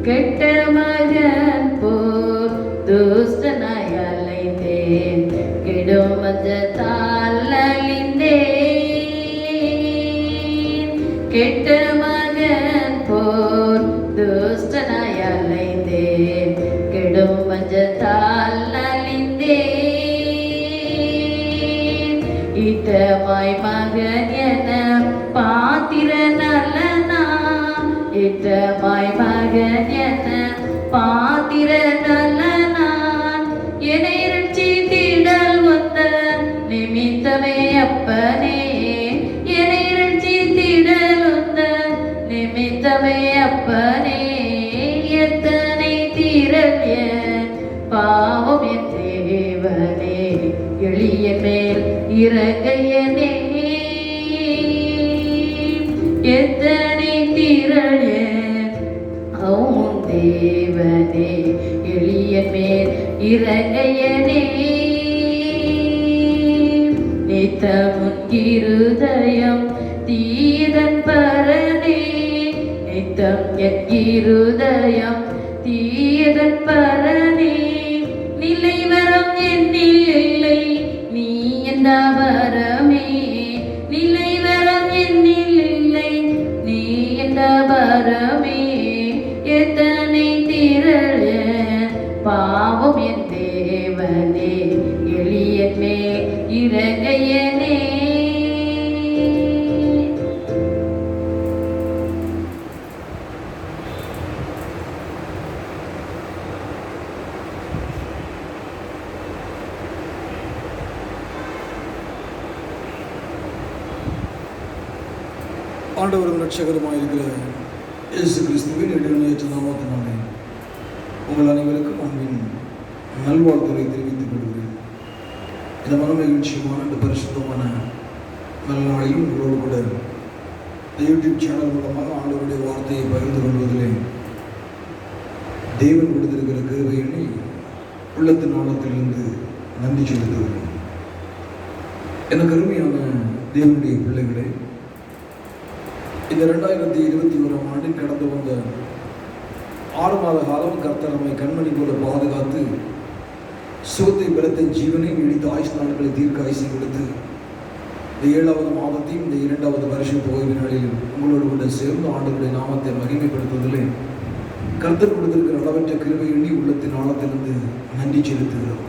கெட்ட மகன் போர் துஷ்டனாய் அலைந்தேன், கெடும் மஞ்சத்தால் அழிந்தேன். கெட்ட மகன் போர் துஷ்டனாய் அலைந்தேன், கெடும் மஞ்சத்தால் அழிந்தேன். இட்டமாய் மகன் என பாத்திர நல்லனா, இட்டமாய் மகன் என பாத்திர நல்லனான். என்னை ரட்சித்திடல் வந்த நிமித்தமே அப்பனே, என்னை ரட்சித்திடல் வந்த நிமித்தமே அப்பனே. எத்தனை திரள்ய பாவம் என் தேவனே, எளியன் மேல் இறங்கையனே. எத்தனை திரள்ய உன் தேவனே, எளியன் மேல் இறங்கையனே. நித்தமுன் இருதயம் தீதன் பரனே, நித்தம் என் இருதயம் தீதன் பரனே. நிலைவரம் என்னில் இல்லை நீ என்ற வரமே, நிலைவரம் என்னில் இல்லை நீ என்ற வரமே. எத்தனை திரள பாவம் என் தேவனே, எளியன் மேல் இறங்கையனே. ஆண்டவரும் ரட்சகருமாயிருக்கிற இயேசு கிறிஸ்துவின் இடைநிலையற்ற நாமத்தினாலே உங்கள் அனைவருக்கும் அன்பின் நல்வாழ்த்துறை தெரிவித்துக் கொள்கிறேன். இந்த மனமகிழ்ச்சியமான இந்த பரிசுத்தமான நல்ல நாளையும் உங்களோடு கூட இந்த யூடியூப் சேனல் மூலமாக ஆண்டவருடைய வார்த்தையை பகிர்ந்து கொள்வதிலே தேவன் கொடுத்திருக்கிற கிருபை எண்ணி உள்ளத்தின் ஆழத்திலிருந்து நன்றி செலுத்துகிறேன். எனக்கு அருமையான தேவனுடைய பிள்ளைகளே, இந்த 2021ஆம் ஆண்டில் கடந்து வந்த 6 மாத காலம் கர்த்தர் நம்மை கண்மணி போல பாதுகாத்து சுகத்தை பலத்த ஜீவனை நீடித்த ஆயுஷ் நாட்களை தீர்க்க ஆயுசை கொடுத்து இந்த 7வது மாதத்தையும் இந்த 2வது வருஷ ஓய்வு நாளில் உங்களோடு கூட சேர்ந்து ஆண்டவருடைய நாமத்தை மகிமைப்படுத்துவதிலே கர்த்தர் கொடுத்திருக்கிற அளவற்ற கிருபை எண்ணி உள்ளத்தின் ஆழத்திலிருந்து நன்றி செலுத்துகிறோம்.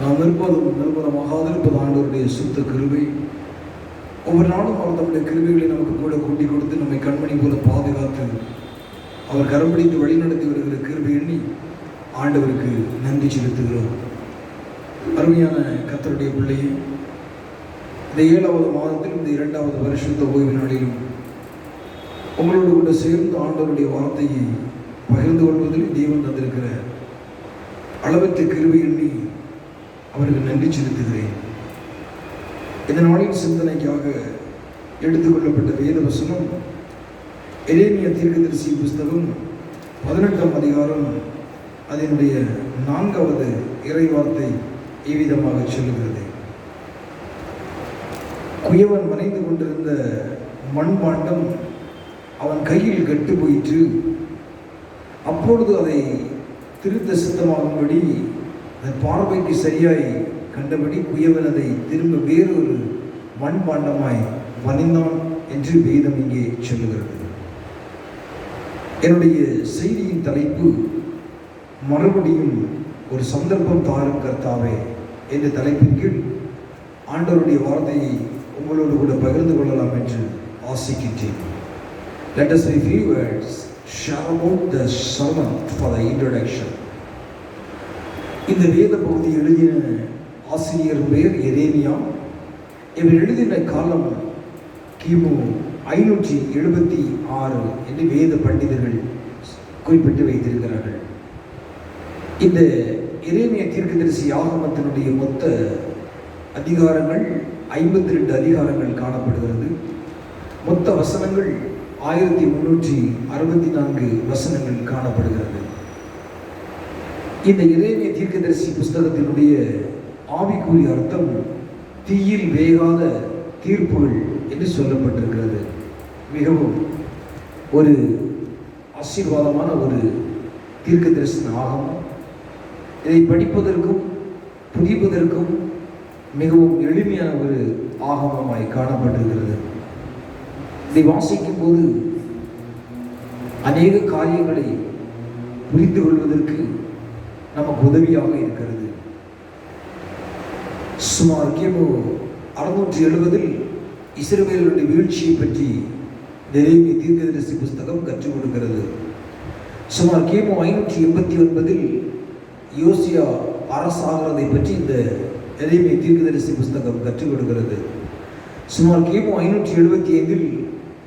நாம் இருப்பதும் நிர்மலமாகாதிருப்பது ஆண்டவருடைய சுத்த கிருபை. ஒவ்வொரு நாளும் அவர் தம்முடைய கிருபைகளை நமக்கு கூட கூட்டி கொடுத்து நம்மை கண்மணி போல பாதுகாத்து அவர் கரம்பிடித்து வழிநடத்தி வருகிற கிருபை எண்ணி ஆண்டவருக்கு நன்றி செலுத்துகிறோம். அருமையான கர்த்தருடைய பிள்ளையை, இந்த 7வது மாதத்தில் இந்த 2வது வருஷத்த ஓய்வு நாளிலும் உங்களோடு கூட சேர்ந்து ஆண்டவருடைய வார்த்தையை பகிர்ந்து கொள்வதில் தேவன் தந்திருக்கிற அளவற்ற கிருபை எண்ணி அவருக்கு நன்றி செலுத்துகிறேன். இந்த நாளின் சிந்தனைக்காக எடுத்துக்கொள்ளப்பட்ட வேத வசனம் எரேமியா தீர்க்கதரிசி புஸ்தகம் 18ஆம் அதிகாரம் அதனுடைய 4வது இறைவார்த்தை இவ்விதமாக சொல்லுகிறது. குயவன் வரைந்து கொண்டிருந்த மண்பாண்டம் அவன் கையில் கெட்டு போயிற்று. அப்பொழுது அதை திருத்த சித்தமாகும்படி அதன் பார்வைக்கு சரியாய் கண்டபடி குயவன் அதை திரும்ப வேறொரு மண்பாண்டமாய் வணிந்தான் என்று வேதம் இங்கே சொல்லுகிறது. என்னுடைய செய்தியின் தலைப்பு மறுபடியும் ஒரு சந்தர்ப்பம் தாரும் கர்த்தாவே என்ற தலைப்பின் கீழ் ஆண்டவருடைய வார்த்தையை உங்களோடு கூட பகிர்ந்து கொள்ளலாம் என்று ஆசிக்கின்றேன். Let us in few words share about the sermon for the introduction. இந்த வேத பகுதி எழுதின ஆசிரியர் பெயர் எரேமியா. இவர் எழுதின காலம் கிமு 576 என்று வேத பண்டிதர்கள் குறிப்பிட்டு வைத்திருக்கிறார்கள். இந்த எரேமியா தீர்க்கதரிசி ஆகமத்தினுடைய மொத்த அதிகாரங்கள் 52 அதிகாரங்கள் காணப்படுகிறது. மொத்த வசனங்கள் 1364 வசனங்கள் காணப்படுகிறது. இந்த எரேமியா தீர்க்கதரிசி புஸ்தகத்தினுடைய ஆவிக்குரிய அர்த்தம் தீயில் வேகாத தீர்ப்புகள் என்று சொல்லப்பட்டிருக்கிறது. மிகவும் ஒரு ஆசீர்வாதமான ஒரு தீர்க்க தரிசன ஆகமம். இதை படிப்பதற்கும் புரிவதற்கும் மிகவும் எளிமையான ஒரு ஆகமமாய் காணப்பட்டிருக்கிறது. இதை வாசிக்கும் போது அநேக காரியங்களை புரிந்து கொள்வதற்கு நமக்கு உதவியாக இருக்கிறது. சுமார் கிமு 670 இஸ்ரவேலுடைய வீழ்ச்சியை பற்றி எரேமியா தீர்க்கதரிசி புஸ்தகம் கற்றுக் கொடுக்கிறது. சுமார் கிமு 589 யோசியா அரசாகிறதை பற்றி இந்த எரேமியா தீர்க்கதரிசி புஸ்தகம் கற்றுக் கொடுக்கிறது. சுமார் கிமு 575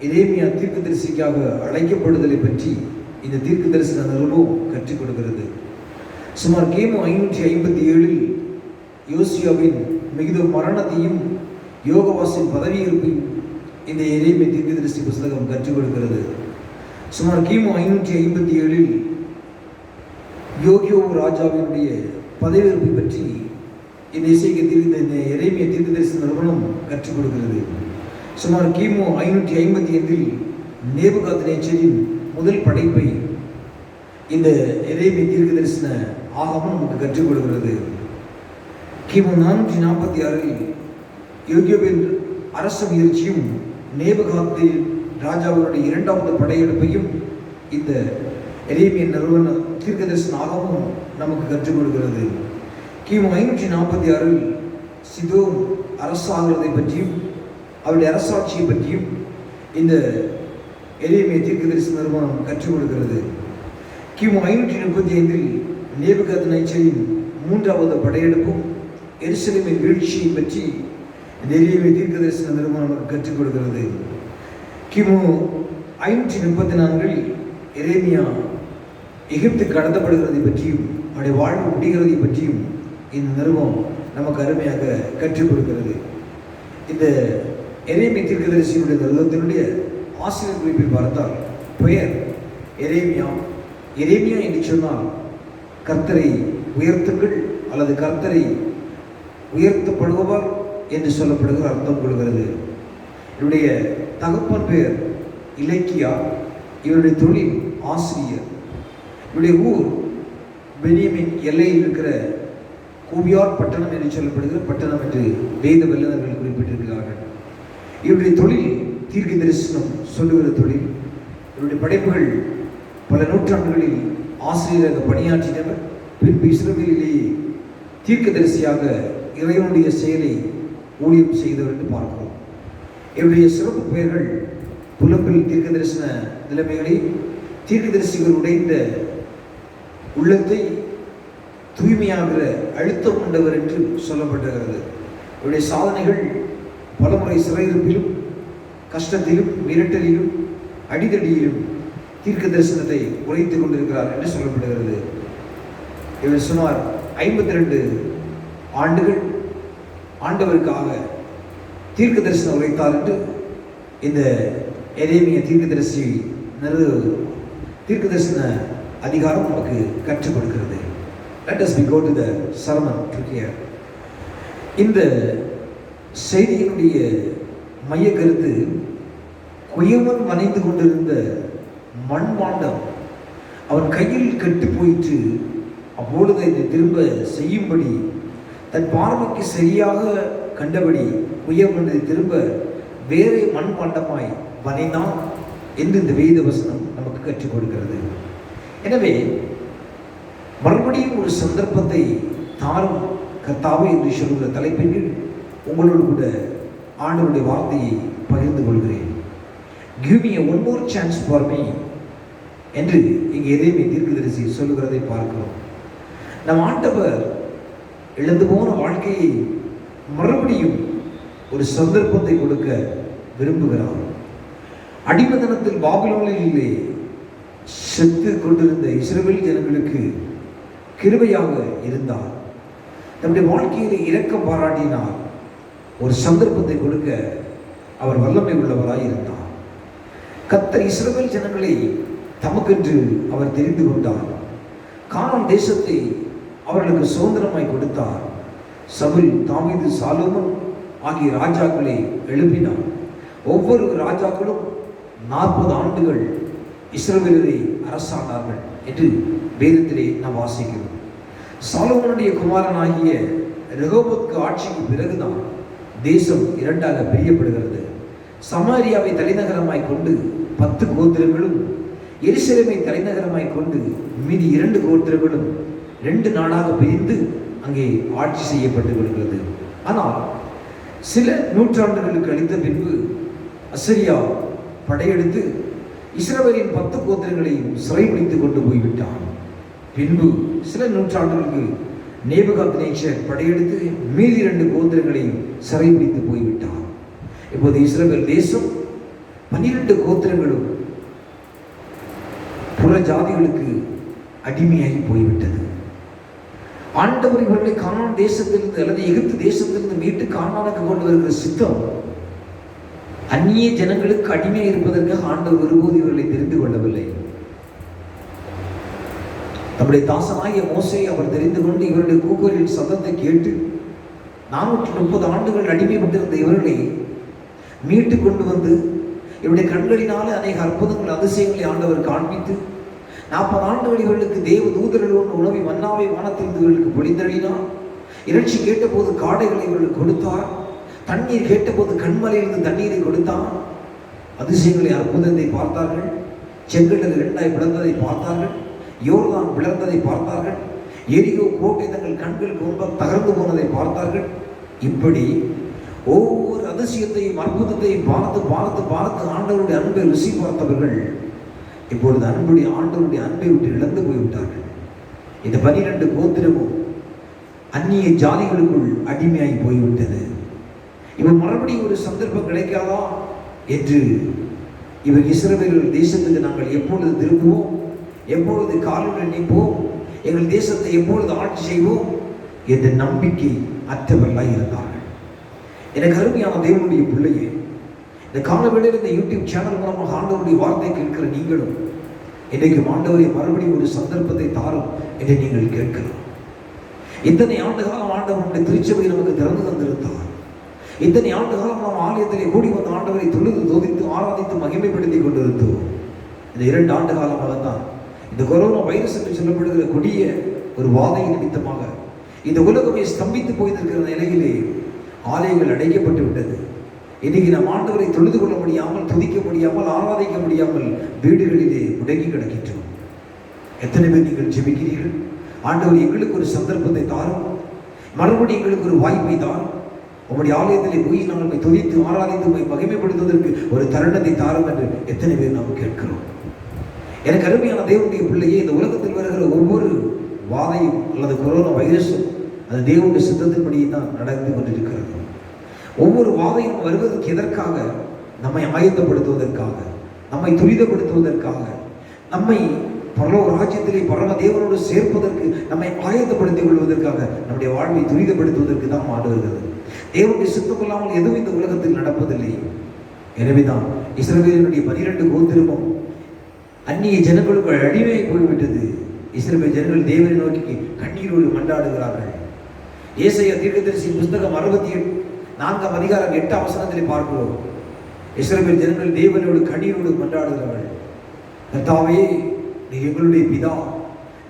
எரேமியா தீர்க்கதரிசிக்காக அழைக்கப்படுதலை பற்றி இந்த தீர்க்க தரிசன நிருபம் கற்றுக் கொடுக்கிறது. சுமார் கிமு 557 யோசியாவின் மிகுந்த மரணத்தையும் யோகவாசின் பதவியேற்பையும் இந்த எரேமியா தீர்க்கதரிசி புஸ்தகம் கற்றுக் கொடுக்கிறது. சுமார் கிமு 557 யோகியோ ராஜாவினுடைய பதவியேற்பை பற்றி இந்த இந்த எரேமியா தீர்க்கதரிசி நிறுவனம் கற்றுக் கொடுக்கிறது. சுமார் கிமு 555 நேபுகாத்நேச்சரின் முதல் படைப்பை இந்த எரேமியா தீர்க்க தரிசன ஆகமம் நமக்கு கற்றுக் கொடுக்கிறது. கிமு 446 யோகியோவின் அரச முயற்சியும் நேபுகாத் ராஜாவினுடைய 2வது படையெடுப்பையும் இந்த எரேமியா நிறுவன தீர்க்க தரிசன ஆகமம் நமக்கு கற்றுக் கொடுக்கிறது. கிமு 546 சிதோம் அரசாகிறதை பற்றியும் அவருடைய அரசாட்சியை பற்றியும் இந்த எரேமியா தீர்க்க தரிசன நிறுவனம் கற்றுக் கொடுக்கிறது. கிமு 535 நேபுகாத்நேச்சரின் 3வது படையெடுப்பும் எருசலேமின் வீழ்ச்சியை பற்றி இந்த எரேமியா தீர்க்க தரிசன நிறுவனம் நமக்கு கற்றுக் கொடுக்கிறது. கிமு 534 எரேமியா எகிப்துக்கு கடத்தப்படுகிறதை பற்றியும் அவருடைய வாழ்வு முடிகிறதை பற்றியும் இந்த நிறுவனம் நமக்கு அருமையாக கற்றுக் கொடுக்கிறது. இந்த எரேமியா தீர்க்கதரிசியினுடைய நிறுவனத்தினுடைய ஆசிரியர் குறிப்பை பார்த்தால் பெயர் எரேமியா. எரேமியா என்று சொன்னால் கர்த்தரை உயர்த்துங்கள் அல்லது கர்த்தரை உயர்த்தப்படுபவர் என்று சொல்லப்படுகிற அர்த்தம் கொள்கிறது. இவருடைய தகப்பன் பெயர் இலக்கியா. இவருடைய தொழில் ஆசிரியர். இவருடைய ஊர் பென்யமீன் எல்லையில் இருக்கிற கூபியார் பட்டணம் என்று சொல்லப்படுகிற பட்டணம் என்று வேத வல்லுநர்கள் குறிப்பிட்டிருக்கிறார்கள். இவருடைய தொழில் தீர்க்க தரிசனம் சொல்லுகிற தொழில். இவருடைய படைப்புகள் பல நூற்றாண்டுகளில் ஆசிரியராக பணியாற்றினவர். பின்பு இஸ்ரவேலிலேயே தீர்க்க தரிசியாக இறைவனுடைய செயலை ஊழியம் செய்தவர் என்று பார்க்கிறோம். இவருடைய சிறப்பு பெயர்கள் புலம்பில் தீர்க்க தரிசன நிலைமைகளை தீர்க்க தரிசிகள் உடைந்த உள்ளத்தை தூய்மையாகிற அழுத்தம் கொண்டவர் என்று சொல்லப்பட்டிருக்கிறது. இவருடைய சாதனைகள் பலமுறை சிறையிருப்பிலும் கஷ்டத்திலும் மிரட்டலிலும் அடிதடியிலும் தீர்க்க தரிசனத்தை உரைத்துக் கொண்டிருக்கிறார் என்று சொல்லப்படுகிறது. இவர் சுமார் 52 ஆண்டுகள் ஆண்டவருக்காக தீர்க்க தரிசனம் உரைத்தார் என்று இந்த எரேமியா தீர்க்க தரிசன அதிகாரம் நமக்கு கற்றுக் கொடுக்கிறது. Let us go to the sermon to hear. இந்த செய்தியினுடைய மைய கருத்து குயவன் வனைந்து கொண்டிருந்த மண்பாண்டம் அவன் கையில் கெட்டு போயிற்று. அப்பொழுது இதை திரும்ப செய்யும்படி தன் பார்வைக்கு சரியாக கண்டபடி குயவன் இதை திரும்ப வேறே மண்பாண்டமாய் வனைந்தான் என்று இந்த வேத வசனம் நமக்கு கற்றுக் கொடுக்கிறது. எனவே மறுபடியும் ஒரு சந்தர்ப்பத்தை தாரும் கர்த்தாவே என்று சொல்கிற தலைப்பின் கீழ் உங்களோடு கூட ஆண்டவருடைய வார்த்தையை பகிர்ந்து கொள்கிறேன். Give me one more chance for me என்று இங்கே எரேமியா தீர்க்கதரிசி சொல்லுகிறதை பார்க்கிறோம். நம் ஆண்டவர் இழந்து போன வாழ்க்கையை மறுபடியும் ஒரு சந்தர்ப்பத்தை கொடுக்க விரும்புகிறார். அடிமதனத்தில் பாபிலோனிலே செத்து கொண்டிருந்த இஸ்ரவேல் ஜனங்களுக்கு கிருபையாக இருந்தார். நம்முடைய வாழ்க்கையில் இரக்கம் பாராட்டினார். ஒரு சந்தர்ப்பத்தை கொடுக்க அவர் வல்லமை உள்ளவராய் இருந்தார். கர்த்தர் இஸ்ரவேல் ஜனங்களை தமக்கென்று அவர் தெரிந்து கொண்டார். கானான் தேசத்தை அவர்களுக்கு சுதந்திரமாய் கொடுத்தார். சவுல், தாவீது, சாலோமோன் ஆகிய ராஜாக்களை எழுப்பினார். ஒவ்வொரு ராஜாக்களும் 40 ஆண்டுகள் இஸ்ரவேலரை அரசாண்டார்கள் என்று வேதத்திலே நாம் வாசிக்கிறோம். சாலோமோனுடைய குமாரனாகிய ரெகோபோத்துக்கு ஆட்சிக்கு பிறகுதான் தேசம் இரண்டாக பிரியப்படுகிறது. சமாரியாவை தலைநகரமாய் கொண்டு 10 கோத்திரங்களும், எருசலேமை தலைநகரமாய் கொண்டு மீதி 2 கோத்திரங்களும் 2 நாடாக பிரிந்து அங்கே ஆட்சி செய்யப்பட்டு வருகிறது. ஆனால் சில நூற்றாண்டுகளுக்கு அளித்த பின்பு அசரியா படையெடுத்து இஸ்ரவேலின் 10 கோத்திரங்களையும் சிறைபிடித்து கொண்டு போய்விட்டான். பின்பு சில நூற்றாண்டுகளுக்கு நேபுகாத்நேச்சர் படையெடுத்து மீதி 2 கோத்திரங்களையும் சிறைபிடித்து போய்விட்டார். இப்போது இஸ்ரவேல் தேசம் 12 கோத்திரங்களும் புற ஜாதிகளுக்கு அடிமையாகி போய்விட்டது. ஆண்டவர் இவர்களை கானான் தேசத்திலிருந்து அல்லது எகிப்து தேசத்திலிருந்து மீட்டு கானானுக்கு கொண்டு வருகிற சித்தம் அந்நிய ஜனங்களுக்கு அடிமையாக இருப்பதற்காக ஆண்டவர் ஒருபோது இவர்களை தெரிந்து கொள்ளவில்லை. நம்முடைய தாசனாகிய மோசேயை அவர் தெரிந்து கொண்டு இவருடைய கூக்குரலின் சத்தத்தை கேட்டு 430 ஆண்டுகள் அடிமைப்பட்டிருந்த இவர்களை மீட்டு கொண்டு வந்து இவருடைய கண்களினாலே அநேக அற்புதங்கள் அதிசயங்களை ஆண்டவர் காண்பித்து 40 ஆண்டுகள் இவர்களுக்கு தேவ தூதர்களோடு உணவை மன்னாவை வானத்திலிருந்து இவர்களுக்கு பொழிந்தளினார். இறைச்சி கேட்டபோது காடைகளை இவர்களுக்கு கொடுத்தார். தண்ணீர் கேட்டபோது கண்மலையிலிருந்து தண்ணீரை கொடுத்தார். அதிசயங்களை அற்புதத்தை பார்த்தார்கள். செங்கடல் 2ஆய் பிளந்ததை பார்த்தார்கள். யோர்தான் பிளந்ததை பார்த்தார்கள். எரிகோ கோட்டை தங்கள் கண்களுக்கு முன்பாக தகர்ந்து போனதை பார்த்தார்கள். இப்படி ஒவ்வொரு அதிசயத்தையும் அற்புதத்தையும் பார்த்து பார்த்து பார்த்து ஆண்டவருடைய அன்பை ருசி பார்த்தவர்கள் இப்பொழுது ஆண்டவருடைய அன்பை விட்டு இழந்து போய்விட்டார்கள். இந்த 12 கோத்திரமும் அந்நிய ஜாதிகளுக்குள் அடிமையாகி போய்விட்டது. இவர் மறுபடியும் ஒரு சந்தர்ப்பம் கிடைக்காதா என்று இவர் இஸ்ரவேல் தேசத்துக்கு நாங்கள் எப்பொழுது திரும்புவோம், எப்பொழுது காலுடன் நிற்போம், எங்கள் தேசத்தை எப்பொழுது ஆட்சி செய்வோம் என்ற நம்பிக்கை அற்றவர்களாய் இருந்தார்கள். எனக்கு அருமையான தேவனுடைய பிள்ளையே, இந்த காலவேளையில் இந்த யூடியூப் சேனல் மூலமாக ஆண்டவருடைய வார்த்தை கேட்கிற நீங்களும் இன்றைக்கு ஆண்டவரை மறுபடியும் ஒரு சந்தர்ப்பத்தை தாரும் என்று நீங்கள் கேட்கலாம். இத்தனை ஆண்டு காலம் ஆண்டவருடைய திருச்சபை நமக்கு திறந்து தந்திருந்தார். இத்தனை ஆண்டு காலம் நாம் ஆலயத்திலே கூடி வந்த ஆண்டவரை தொழுது தோதித்து ஆராதித்து மகிமைப்படுத்தி கொண்டிருந்தோம். இந்த 2 ஆண்டு காலமாக தான் இந்த கொரோனா வைரஸ் என்று சொல்லப்படுகிற கொடிய ஒரு வாதை நிமித்தமாக இந்த உலகமே ஸ்தம்பித்து போயிருக்கிற நிலையிலே ஆலயங்கள் அடைக்கப்பட்டு விட்டது. இன்னைக்கு நம் ஆண்டவரை தொழுது கொள்ள முடியாமல், துதிக்க முடியாமல், ஆராதிக்க முடியாமல் வீடுகளிலே முடங்கி கிடக்கின்றோம். எத்தனை பேர் நீங்கள் ஜெபிக்கிறீர்கள்? ஆண்டவர் எங்களுக்கு ஒரு சந்தர்ப்பத்தை தாரும், மறுபடியும் எங்களுக்கு ஒரு வாய்ப்பை தாரும், உங்களுடைய ஆலயத்திலே போய் நாங்கள் துதித்து ஆராதித்து மகிமைப்படுத்துவதற்கு ஒரு தருணத்தை தாரும் என்று எத்தனை பேர் நாம் கேட்கிறோம்? எனக்கு அருமையான தேவனுடைய பிள்ளையே, இந்த உலகத்தில் வருகிற ஒவ்வொரு வாதையும் அல்லது கொரோனா வைரஸும் அது தேவனுடைய சித்தத்தின்படியே தான் நடந்து கொண்டிருக்கிறது. ஒவ்வொரு வாதையும் வருவதற்கு எதற்காக? நம்மை ஆயத்தப்படுத்துவதற்காக, நம்மை துரிதப்படுத்துவதற்காக, நம்மை பரலோக ராஜ்யத்திலே பரம தேவனோடு சேர்ப்பதற்கு நம்மை ஆயத்தப்படுத்திக் கொள்வதற்காக, நம்முடைய வாழ்வை துரிதப்படுத்துவதற்கு தான் வருகிறது. தேவனுடைய சித்தம் இல்லாமல் எதுவும் இந்த உலகத்தில் நடப்பதில்லை. எனவேதான் இஸ்ரவேலினுடைய 12 கோத்திரமும் அந்நிய ஜனங்களுக்கு அடிமையை போய்விட்டது. இஸ்ரவேல் ஜனங்கள் தேவனை நோக்கி கண்ணீரோடு மன்றாடுகிறார்கள். ஏசாயா தீர்க்கதரிசி புஸ்தகம் 64ஆம் அதிகாரம் 8ஆம் வசனத்திலே பார்க்கிறோம். இஸ்ரவேல் ஜனங்கள் தேவனோடு கண்ணீரோடு மன்றாடுகிறார்கள். கர்த்தாவே, நீர் எங்களுடைய பிதா,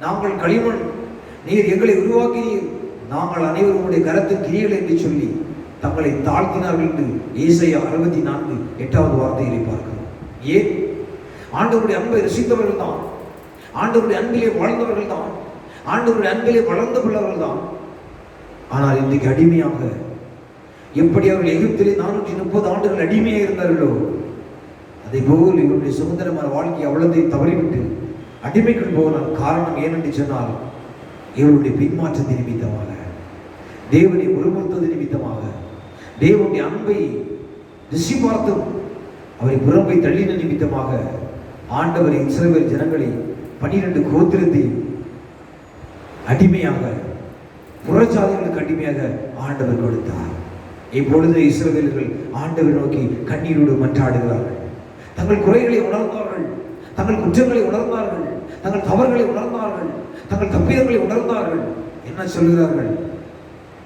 நாங்கள் களிமண், நீர் எங்களை உருவாக்கினீர், நாங்கள் அனைவரும் உடைய கரத்தின் கிரியைகள் என்று சொல்லி தங்களை தாழ்த்தினார்கள் என்று ஏசாயா 64:8வது வார்த்தையிலே பார்க்கிறோம். ஏன்? ஆண்டவருடைய அன்பை ரசித்தவர்கள் தான், ஆண்டவருடைய அன்பிலே வாழ்ந்தவர்கள் தான், ஆண்டவருடைய அன்பிலே வளர்ந்த பிள்ளைகள் தான். ஆனால் இன்றைக்கு அடிமையாக, எப்படி அவர்கள் எகிப்திலே 430 ஆண்டுகள் அடிமையாக இருந்தார்களோ அதே போல் இவருடைய சுதந்திரமான வாழ்க்கை அவ்வளத்தையும் தவறிவிட்டு அடிமைக்குள் போனால் காரணம் ஏனென்று சொன்னால் இவருடைய பின்மாற்றத்தை நிமித்தமாக, தேவனை முறுமுறுத்தது நிமித்தமாக, தேவனுடைய அன்பை ருசி பார்த்தும் அவரை புறம்பை தள்ளின நிமித்தமாக ஆண்டவரை இஸ்ரவேல் ஜனங்களை 12 கோத்திரத்தை அடிமையாக, புறஜாதிகளுக்கு அடிமையாக ஆண்டவர் கொடுத்தார். இப்பொழுது இஸ்ரவேலர்கள் ஆண்டவர் நோக்கி கண்ணீரோடு மன்றாடுகிறார்கள். தங்கள் குறைகளை உணர்ந்தார்கள், தங்கள் குற்றங்களை உணர்ந்தார்கள், தங்கள் தவறுகளை உணர்ந்தார்கள், தங்கள் தப்பிதங்களை உணர்ந்தார்கள். என்ன சொல்கிறார்கள்?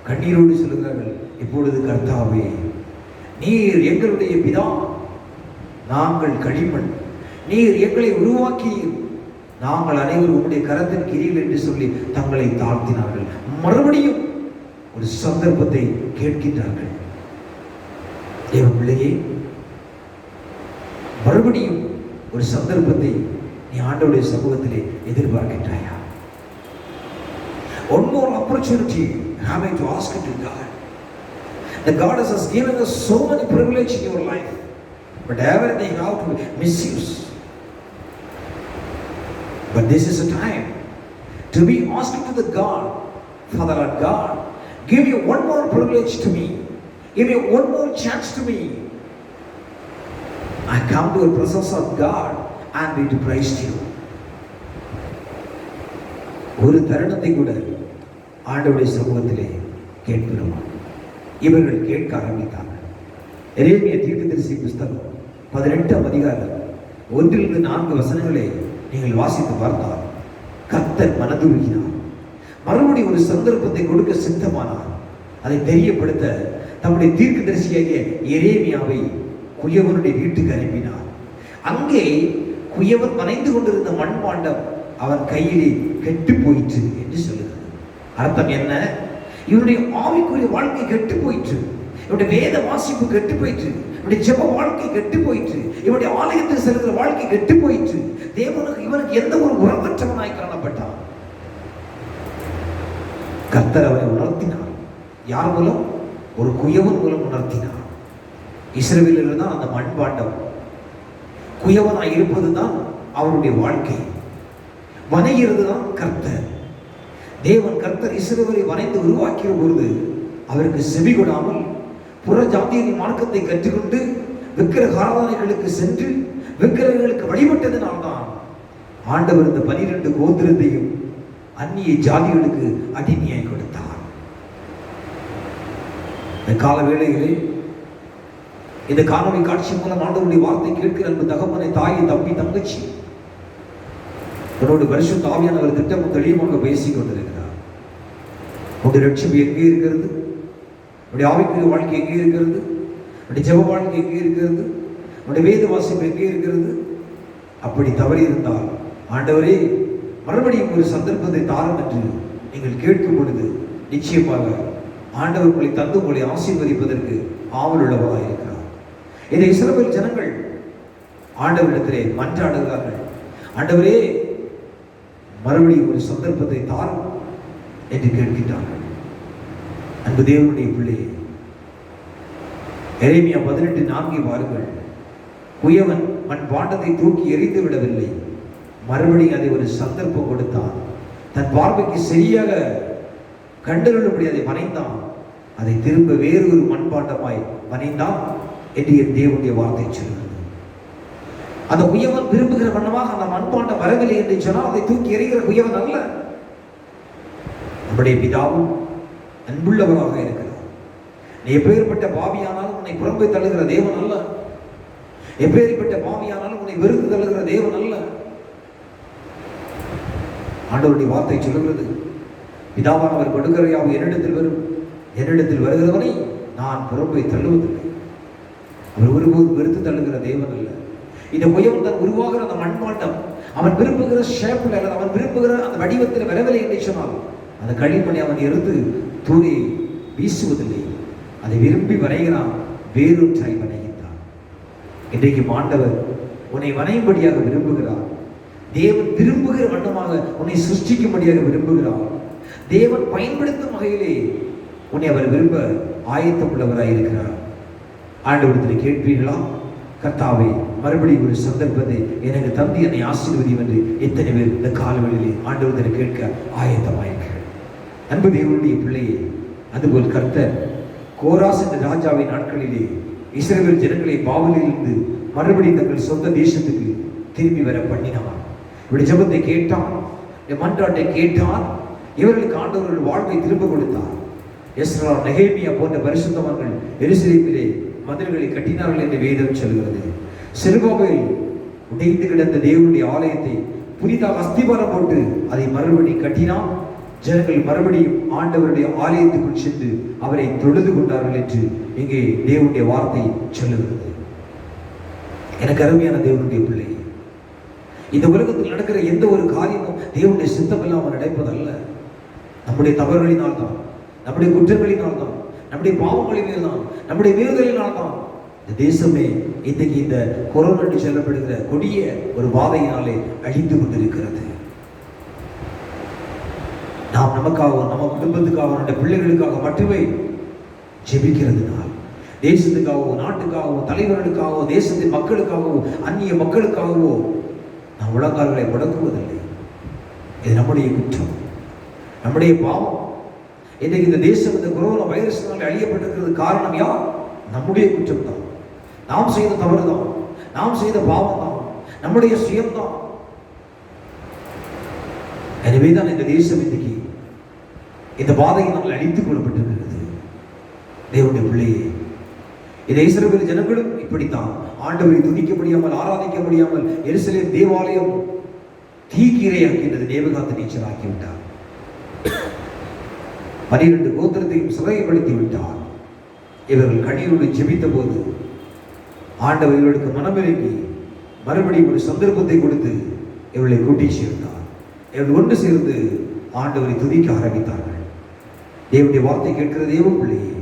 கண்ணீரோடு சொல்கிறார்கள், இப்பொழுது கர்த்தாவே, நீர் எங்களுடைய பிதா, நாங்கள் களிமண், நீர் எங்களை உருவாக்கி, நாங்கள் அனைவரும் உங்களுடைய கரத்தின் கீழ் என்று சொல்லி தங்களை தாழ்த்தினார்கள். மறுபடியும் ஒரு சந்தர்ப்பத்தை கேட்கின்றார்கள். தேவ பிள்ளையே, மறுபடியும் ஒரு சந்தர்ப்பத்தை நீ ஆண்டவருடைய சமூகத்திலே எதிர்பார்க்கின்றாயா? One more opportunity have I to ask it to God. The God has given us so many privileges in your life, but everything how to misuse. But this is a time to be asked to the God, Father Lord God, give me one more privilege to me, give me one more chance to me. I come to the presence of God and be to praise you. ஒரு தருணத்தை கூட ஆண்டவருடைய சமூகத்திலே கேட்கிறோம். இவர்கள் கேட்க ஆரம்பித்தார்கள். எரேமியா தீர்க்கதரிசி புஸ்தகம் 18ஆம் அதிகாரம் 1-4 வசனங்களை நீங்கள் வாசித்து பார்த்தால் கர்த்தர் மனதுருகினார். மறுபடி ஒரு சந்தர்ப்பத்தை கொடுக்க சித்தமானார். அதை தெரியப்படுத்த தம்முடைய தீர்க்கதரிசியாகிய எரேமியாவை குயவனுடைய வீட்டுக்கு அனுப்பினார். அங்கே குயவன் வனைந்து கொண்டிருந்த மண்பாண்டம் அவன் கையிலே கெட்டு போயிற்று என்று சொல்லுகிறது. அர்த்தம் என்ன? இவனுடைய ஆவிக்குரிய வாழ்க்கை கெட்டு போயிற்று, இவனுடைய வேத வாசிப்பு கெட்டு போயிற்று, இவனுடைய ஜெப வாழ்க்கை கெட்டு போயிற்று, இவனுடைய ஆலயத்தில் செல்கிற வாழ்க்கை கெட்டு போயிற்று. தேவனுக்கு இவனுக்கு எந்த ஒரு உறவற்றவனாய் காணப்பட்டான். கர்த்தர் அவரை உணர்த்தினார். யார் மூலம்? ஒரு குயவன் மூலம் உணர்த்தினார். இஸ்ரவேலில் தான் அந்த மண்பாண்டம், குயவனாய் இருப்பதுதான் அவருடைய வாழ்க்கை, வனைகிறதுதான் கர்த்தர். தேவன் கர்த்தர் இஸ்ரவேலை வனைந்து உருவாக்கிய பொழுது அவருக்கு செவி கொடாமல் புற ஜாதியின் மார்க்கத்தை கற்றுக்கொண்டு விக்கிரக ஆராதனைகளுக்கு சென்று விக்கிரகங்களுக்கு வழிபட்டதினால்தான் ஆண்டவர் இந்த 12 கோத்திரத்தையும் அந்நிய ஜாதிகளுக்கு அடிமையாய் கொடுத்தார். இந்த கால வேளையிலே இந்த காணொளி காட்சி மூலம் ஆண்டவருடைய வார்த்தை கேட்கிற அன்பு தகப்பனை, தாயை, தம்பி, தங்கச்சி, உன்னோடு பரிசுத்த ஆவியானவர் திட்டமும் தெளிவாக பேசிக் கொண்டிருக்கிறார். உன்னுடைய ரட்சிப்பு எங்கே இருக்கிறது? உன்னுடைய ஆவிக்குரிய வாழ்க்கை எங்கே இருக்கிறது? உன்னுடைய ஜெப வாழ்க்கை எங்கே இருக்கிறது? உன்னுடைய வேத வாசிப்பு எங்கே இருக்கிறது? அப்படி தவறி இருந்தால் ஆண்டவரே மறுபடியும் ஒரு சந்தர்ப்பத்தை தாரும் என்று நீங்கள் கேட்கும் பொழுது நிச்சயமாக ஆண்டவர் உங்களை தந்து உங்களை ஆசீர்வதிப்பதற்கு ஆவல் உள்ளவராக இருக்கிறார். இந்த இஸ்ரவேல் ஜனங்கள் ஆண்டவரிடத்திலே மன்றாடுகிறார்கள். ஆண்டவரே மறுபடியும் ஒரு சந்தர்ப்பத்தை தாரும் என்று கேட்கின்றார்கள். அன்பு தேவனுடைய பிள்ளையே, எரேமியா 18:4 பாருங்கள். குயவன் மண் பாண்டத்தை தூக்கி எரிந்து விடவில்லை, மறுபடியும் அதை ஒரு சந்தர்ப்பம் கொடுத்தான். தன் பார்வைக்கு சரியாக கண்டறியும்படி அதை வனைந்தான். அதை திரும்ப வேறு ஒரு மண்பாண்டமாய் வனைந்தான் என்று என் தேவனுடைய வார்த்தை சொல்கிறது. அந்த குயவன் விரும்புகிற வண்ணமாக அந்த மண்பாண்டம் வரவில்லை என்று சொன்னால் அதை தூக்கி எறிகிற குயவன் அல்ல. நம்முடைய பிதாவும் அன்புள்ளவராக இருக்கிறார். நீ எப்பேற்பட்ட பாவியானாலும் உன்னை புறம்பை தள்ளுகிற தேவன் அல்ல. எப்பேற்பட்ட பாவியானாலும் உன்னை வெறுத்து தள்ளுகிற தேவன் அல்ல. ஆண்டவருடைய வார்த்தை சொல்லுகிறது, பிதாவானவர் கொடுக்கிற யாவும் என்னிடத்தில் வரும், என்னிடத்தில் வருகிறவனை நான் புறம்பை தள்ளுவதில்லை. அவர் ஒருபோது வெறுத்து தள்ளுகிற தேவன் அல்ல. இந்த குயவன் தன் உருவாகிற அந்த மண்பாண்டம் அவன் விரும்புகிற ஷேப்பில் அல்லது அவன் விரும்புகிற அந்த வடிவத்தில் வரவில்லை என்று சொன்னால் அந்த களிமண்ணை அவன் எடுத்து தூரி வீசுவதில்லை. அதை விரும்பி வரைகிறான், வேறொன்றாய் வரைகின்றான். இன்றைக்கு ஆண்டவர் உன்னை வரையும்படியாக விரும்புகிறார். தேவன் விரும்புகிற வண்ணமாக உன்னை சிருஷ்டிக்கும்படியாக விரும்புகிறார். தேவன் பயன்படுத்தும் வகையிலே உன்னை அவர் விரும்ப ஆயத்தம் உள்ளவராய் இருக்கிறார். ஆண்டவரிடத்தில் கேட்பீர்களா? கர்த்தாவே மறுபடியும் ஒரு சந்தர்ப்பத்தை எனக்கு தந்து என்னை ஆசீர்வதியும் என்று எத்தனை பேர் இந்த காலவெளியிலே ஆண்டவரிடத்தில் கேட்க ஆயத்தமாயிருக்கிறார். அன்பு தேவனுடைய பிள்ளையே, அதுபோல் கர்த்தர் கோராஸ் என்ற ராஜாவின் நாட்களிலே இஸ்ரவேல் ஜனங்களை பாவலிலிருந்து மறுபடியும் தங்கள் சொந்த தேசத்துக்கு திரும்பி வர பண்ணினார். இவருடைய ஜெபத்தை கேட்டான், மன்றாட்டை கேட்டான். இவர்களுக்கு ஆண்டவர்கள் வாழ்வை திரும்ப கொடுத்தார். எஸ்ரா, நெகேமியா போன்ற பரிசுத்தவான்கள் எருசலேமிலே மதில்களை கட்டினார்கள் என்று வேதம் சொல்கிறது. செருபாபேல் உடைந்து கிடந்த தேவனுடைய ஆலயத்தை புதிதாக அஸ்திபாரம் போட்டு அதை மறுபடி கட்டினான். ஜனங்கள் மறுபடியும் ஆண்டவருடைய ஆலயத்துக்குள் சென்று அவரை தொழுது கொண்டார்கள் என்று இங்கே தேவனுடைய வார்த்தை சொல்லுகிறது. எனக்கு அருமையான தேவனுடைய பிள்ளை, இந்த உலகத்தில் நடக்கிற எந்த ஒரு காரியமும் தேவனுடைய சித்தம் இல்லாமல் நடப்பதல்ல. நம்முடைய தவறுகளினால் தான், நம்முடைய குற்றங்களினால் தான், நம்முடைய பாவங்களினால் தான், நம்முடைய மீறுதலினால் தான் இந்த தேசமே இன்றைக்கு இந்த கொரோனா என்று சொல்லப்படுகிற கொடிய ஒரு வாதையினாலே அழிந்து கொண்டிருக்கிறது. நாம் நமக்காகவும் நம்ம குடும்பத்துக்காகவும் நம்முடைய பிள்ளைகளுக்காக மட்டுமே ஜெபிக்கிறதுனால், தேசத்துக்காகவோ நாட்டுக்காகவோ தலைவர்களுக்காகவோ தேசத்தின் மக்களுக்காகவோ அந்நிய மக்களுக்காகவோ நாம் உலகால்களை முடக்குவதில்லை. இது நம்முடைய குற்றம், நம்முடைய பாவம். இன்றைக்கு இந்த தேசம் இந்த கொரோனா வைரஸ்னால அழியப்பட்டிருக்கிறது காரணம் யார்? நம்முடைய குற்றம் தான், நாம் செய்த தவறு தான், நாம் செய்த பாவம் தான், நம்முடைய சுயம்தான். எனவேதான் இந்த தேசம் இன்றைக்கு இந்த பாதையினால் அழித்துக் கொள்ளப்பட்டிருக்கிறது. தேவனுடைய பிள்ளையே, இந்த இஸ்ரவேல் ஜனங்களும் இப்படித்தான் ஆண்டவரை துதிக்க முடியாமல், ஆராதிக்க முடியாமல் எருசலேம் தேவாலயம் தீக்கீரையாக்கின்றது, நேபுகாத்நேச்சர் ஆக்கிவிட்டார். 12 கோத்திரத்தையும் சிறைப்படுத்தி விட்டார். இவர்கள் கண்ணீரோடு ஜெபித்த போது ஆண்டவர் இவர்களுக்கு மனமிறங்கி மறுபடியும் ஒரு சந்தர்ப்பத்தை கொடுத்து இவர்களை கூட்டி சேர்த்தார். இவர்கள் ஒன்று சேர்ந்து ஆண்டவரை துதிக்க ஆரம்பித்தார்கள். தேவனுடைய வார்த்தை கேட்கிற தேவ பிள்ளையே,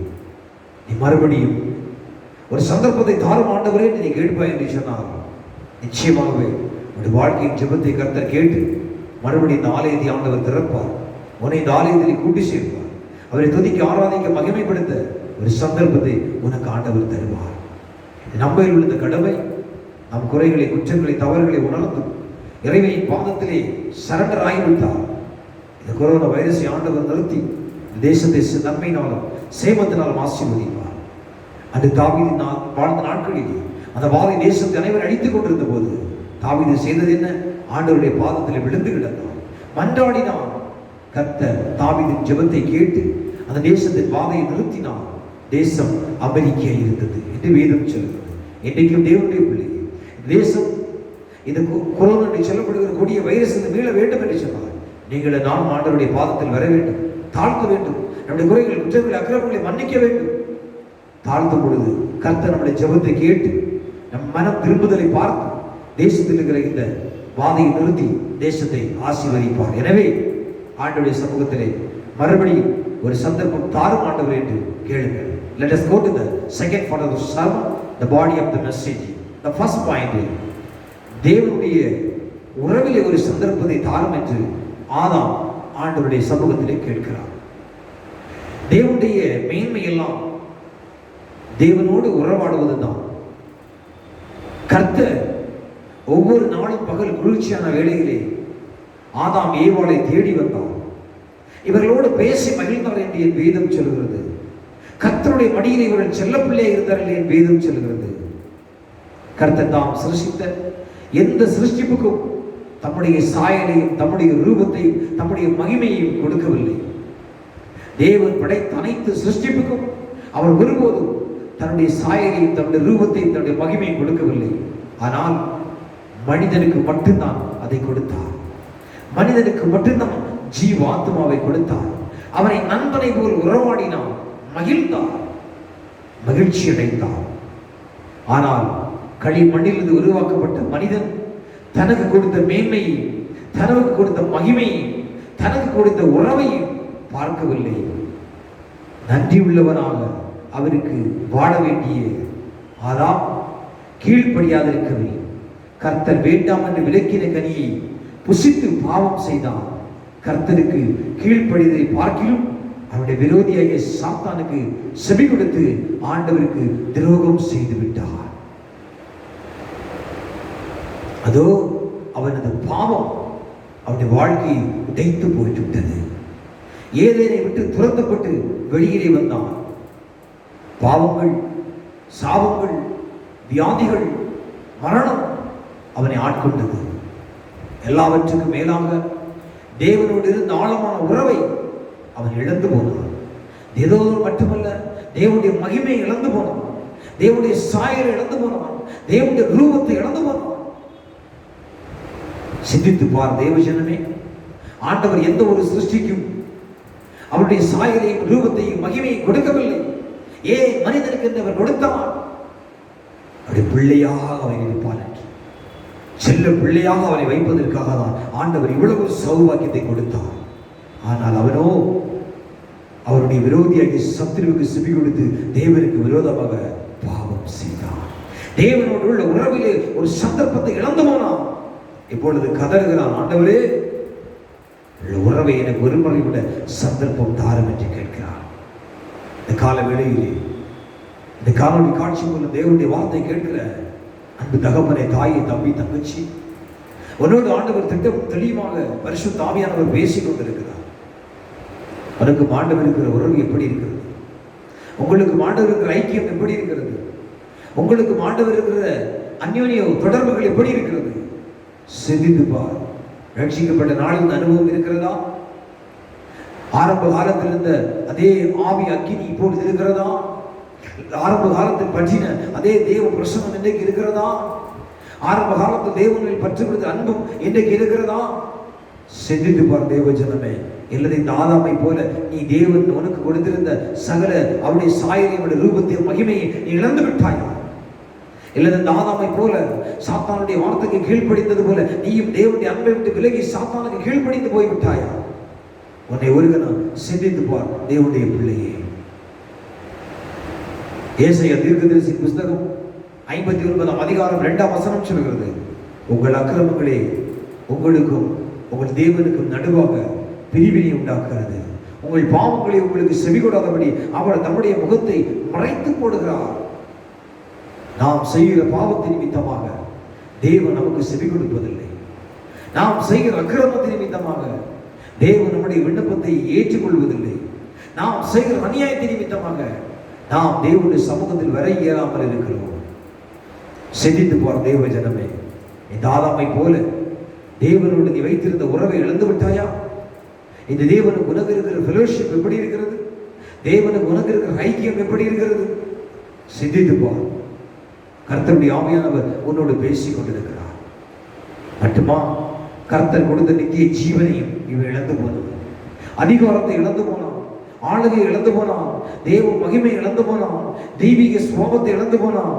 நீ மறுபடியும் ஒரு சந்தர்ப்பத்தை தாரும் ஆண்டவரே நீ கேட்பாய் என்று சொன்னார். நிச்சயமாகவே உன்னுடைய வாழ்க்கையின் ஜெபத்தை கர்த்தர் கேட்டு மறுபடியும் இந்த ஆலயத்தை ஆண்டவர் திறப்பார். உன்னை இந்த ஆலயத்தில் கூட்டி சேர்ப்பார். அவரை துதிக்க ஆராதிக்க மகிமைப்படுத்த ஒரு சந்தர்ப்பத்தை உனக்கு ஆண்டவர் தருவார். நம்மையில் உள்ள கடமை, நம் குறைகளை, குற்றங்களை, தவறுகளை உணர்ந்து இறைவனின் பாதத்திலே சரண்டர் ஆகிவிட்டார். இந்த கொரோனா வைரஸை ஆண்டவர் நிறுத்தி தேசத்தை நன்மையினாலும் சேமத்தினாலும் ஆசீர்வதிப்பார். அந்த தாவீது வாழ்ந்த நாட்களிலே அந்த வாதை தேசத்தை அனைவரும் அழித்துக் கொண்டிருந்த போது தாவீது செய்தது என்ன? ஆண்டவருடைய பாதத்தில் விழுந்து கிடந்தான், மன்றாடினான். கர்த்தர் தாவீதின் ஜெபத்தை கேட்டு அந்த தேசத்தின் வாதையை நிறுத்தினான். தேசம் அமெரிக்கையாக இருந்தது என்று வேதம் சொல்கிறது. இன்றைக்கும் தேவனுடைய பிள்ளை, தேசம் இந்த கொரோனா என்று சொல்லப்படுகிற கொடிய வைரஸ் மீள வேண்டும் என்று சொன்னார். நீங்கள் நாம் ஆண்டவருடைய பாதத்தில் வர வேண்டும், தாழ்த்த வேண்டும், நம்முடைய குறைகள், குற்றங்கள், அக்கிரமங்களை மன்னிக்க வேண்டும். தாழ்த்தும் பொழுது கர்த்தர் நம்முடைய ஜெபத்தை கேட்டு நம் மனம் திரும்புதலை பார்த்து தேசத்தில் இருக்கிற இந்த வாதையை நிறுத்தி தேசத்தை ஆசீர்வதிப்பார். எனவே ஆண்டவருடைய சமூகத்திலே மறுபடியும் ஒரு சந்தர்ப்பம் தாரும் ஆண்டவர் என்று கேளுங்கள். Let us go to the second part of the sermon, the body of the message. The first point, தேவனுடைய உறவிலே ஒரு சந்தர்ப்பத்தை தாரும் என்று ஆதாம் ஆண்டவருடைய சமூகத்திலே கேட்கிறார். தேவனுடைய மேன்மை எல்லாம் தேவனோடு உறவாடுவதுதான். கர்த்தர் ஒவ்வொரு நாளும் பகல் குளிர்ச்சியான வேளையிலே ஆதாம் ஏவாளை தேடி வந்தார். இவர்களோடு பேசி மகிழ்ந்தார் என்று என் வேதம் சொல்கிறது. கர்த்தருடைய மடியில் இவர்கள் செல்ல பிள்ளையாக இருந்தார்கள் என் வேதம் சொல்கிறது. கர்த்தர் தாம் சிருஷ்டித்த எந்த சிருஷ்டிப்புக்கும் தம்முடைய சாயலையும் தம்முடைய ரூபத்தையும் தம்முடைய மகிமையையும் கொடுக்கவில்லை. தேவன் படைத்த அனைத்து சிருஷ்டிப்புக்கும் அவர் ஒருபோதும் தன்னுடைய சாயலையும் தன்னுடைய ரூபத்தையும் தன்னுடைய மகிமையும் கொடுக்கவில்லை. ஆனால் மனிதனுக்கு மட்டும்தான் அதை கொடுத்தார். மனிதனுக்கு மட்டும்தான் ஜீவாத்மாவை கொடுத்தார். அவனை நண்பனை போல் உறவாடினார், மகிழ்ந்தார், மகிழ்ச்சி அடைந்தார். ஆனால் களிமண்ணிலிருந்து உருவாக்கப்பட்ட மனிதன் தனக்கு கொடுத்த மேன்மையை, தனக்கு கொடுத்த மகிமையை, தனக்கு கொடுத்த உறவையும் பார்க்கவில்லை. நன்றி உள்ளவனாக அவருக்கு வாழ வேண்டிய ஆதாம் கீழ்ப்படியாதிருக்கவில்லை. கர்த்தர் வேண்டாம் என்று விலக்கின கனியை புசித்து பாவம் செய்தான். கர்த்தருக்கு கீழ்ப்படியதை பார்க்கிலும் அவருடைய விரோதியாகிய சாத்தானுக்கு செவி கொடுத்து ஆண்டவருக்கு துரோகம் செய்து விட்டார். அதோ அவனது பாவம் அவனுடைய வாழ்க்கையை உடைத்து போயிட்டு விட்டது. ஏதேனை விட்டு துரத்தப்பட்டு வெளியிலே வந்தான். பாவங்கள், சாபங்கள், வியாதிகள், மரணம் அவனை ஆட்கொண்டது. எல்லாவற்றுக்கும் மேலாக தேவனோடு இருந்த ஆழமான உறவை அவன் இழந்து போனான். ஏதோ மட்டுமல்ல, தேவனுடைய மகிமையை இழந்து போனான், தேவனுடைய சாயலை இழந்து போனான், தேவனுடைய ரூபத்தை இழந்து போனான். சிந்தித்து பார் தேவஜனமே, ஆண்டவர் எந்த ஒரு சிருஷ்டிக்கும் அவருடைய சாயலையும் ரூபத்தையும் மகிமையை கொடுக்கவில்லை. ஏன் மனிதனுக்கு என்று அவர் கொடுத்தார்? அவருடைய பிள்ளையாக அவனை இருப்பான் என்று, செல்ல பிள்ளையாக அவனை வைப்பதற்காக தான் ஆண்டவர் இவ்வளவு சௌபாக்கியத்தை கொடுத்தார். ஆனால் அவனோ அவருடைய விரோதியாகி சத்துருவுக்கு செவி கொடுத்து தேவனுக்கு விரோதமாக பாவம் செய்தான். தேவனோடு உள்ள உறவிலே ஒரு சந்தர்ப்பத்தை இழந்து போனான். இப்பொழுது கதறுகிறான், ஆண்டவரே உறவை எனக்கு ஒருமுறை விட சந்தர்ப்பம் தாரும் என்று கேட்கிறார். இந்த கால வேளையிலே இந்த காணொலி காட்சி மூலம் தேவனுடைய வார்த்தை கேட்கிற அன்பு தகப்பனே, தாயை, தம்பி, தங்கச்சி, உன்னோடு ஆண்டவர் திட்டம் தெளிவாக பரிசுத்த ஆவியானவர் பேசிக் கொண்டிருக்கிறார். உனக்கு ஆண்டவர் இருக்கிற உறவு எப்படி இருக்கிறது? உங்களுக்கு ஆண்டவர் இருக்கிற ஐக்கியம் எப்படி இருக்கிறது? உங்களுக்கு ஆண்டவர் இருக்கிற அந்யோன்ய தொடர்புகள் எப்படி இருக்கிறது? சிந்தித்து பார். ரட்சிக்கப்பட்ட நாளின் அனுபவம் இருக்கிறதா? ஆரம்ப காலத்தில் இருந்த அதே ஆவி அக்கினி இப்பொழுது இருக்கிறதா? ஆரம்ப காலத்தில் பற்றின அதே தேவ பிரசன்னம் இன்றைக்கு இருக்கிறதா? ஆரம்ப காலத்தில் தேவனில் பற்றுகிறது அன்பும் இன்றைக்கு இருக்கிறதா? சிந்தித்து பார் தேவ ஜனமே. இல்லது இந்த ஆதாமை போல நீ தேவன் உனக்கு கொடுத்திருந்த சகல அவருடைய சாயலை, அவருடைய ரூபத்தையும் மகிமையை நீ இழந்து விட்டாயா? இல்லது இந்த ஆதாமை போல சாத்தானுடைய வார்த்தைக்கு கீழ்ப்படிந்தது போல நீயும் தேவனுடைய அன்பை விட்டு விலகி சாத்தானுக்கு கீழ்ப்படிந்து போய்விட்டாயா? உன்னை ஒருகனம் சிந்தித்து பார் தேவனுடைய பிள்ளையே. ஏசாயா தீர்க்கதரிசி புஸ்தகம் 59ஆம் அதிகாரம் 2ஆம் வசனம் சொல்கிறது, உங்கள் அக்கிரமங்களே உங்களுக்கும் உங்கள் தேவனுக்கும் நடுவாக பிரிவினை உண்டாக்குகிறது. உங்கள் பாவங்களை உங்களுக்கு செவி கொடாதபடி அவர் தம்முடைய முகத்தை மறைத்து போடுகிறார். நாம் செய்கிற பாவத்தின் நிமித்தமாக தேவன் நமக்கு செவி கொடுப்பதில்லை. நாம் செய்கிற அக்கிரமத்தின் நிமித்தமாக தேவன் நம்முடைய விண்ணப்பத்தை ஏற்றுக்கொள்வதில்லை. நாம் செய்கிற அநியாயத்தின் நிமித்தமாக நாம் தேவனுடைய சமூகத்தில் வர இயலாமல் இருக்கிறோம். சிந்தித்து பார் தேவ ஜனமே. இந்த ஆதாமை போல தேவனோடு நீ வைத்திருந்த உறவை இழந்து விட்டாயா? இந்த தேவனுக்கு உனக்கு இருக்கிற ஃபெலோஷிப் எப்படி இருக்கிறது? தேவனுக்கு உனக்கு இருக்கிற ஐக்கியம் எப்படி இருக்கிறது? சிந்தித்து பார். கர்த்தருடைய ஆவியானவர் உன்னோடு பேசிக் கொண்டிருக்கிறார். மட்டுமா கர்த்தர் கொடுத்த நித்திய ஜீவனையும் இவன் இழந்து போனான், அதிகாரத்தை இழந்து போனான், ஆளுகை இழந்து போனான், தேவ மகிமை இழந்து போனான், தெய்வீக சுவாபத்தை இழந்து போனான்,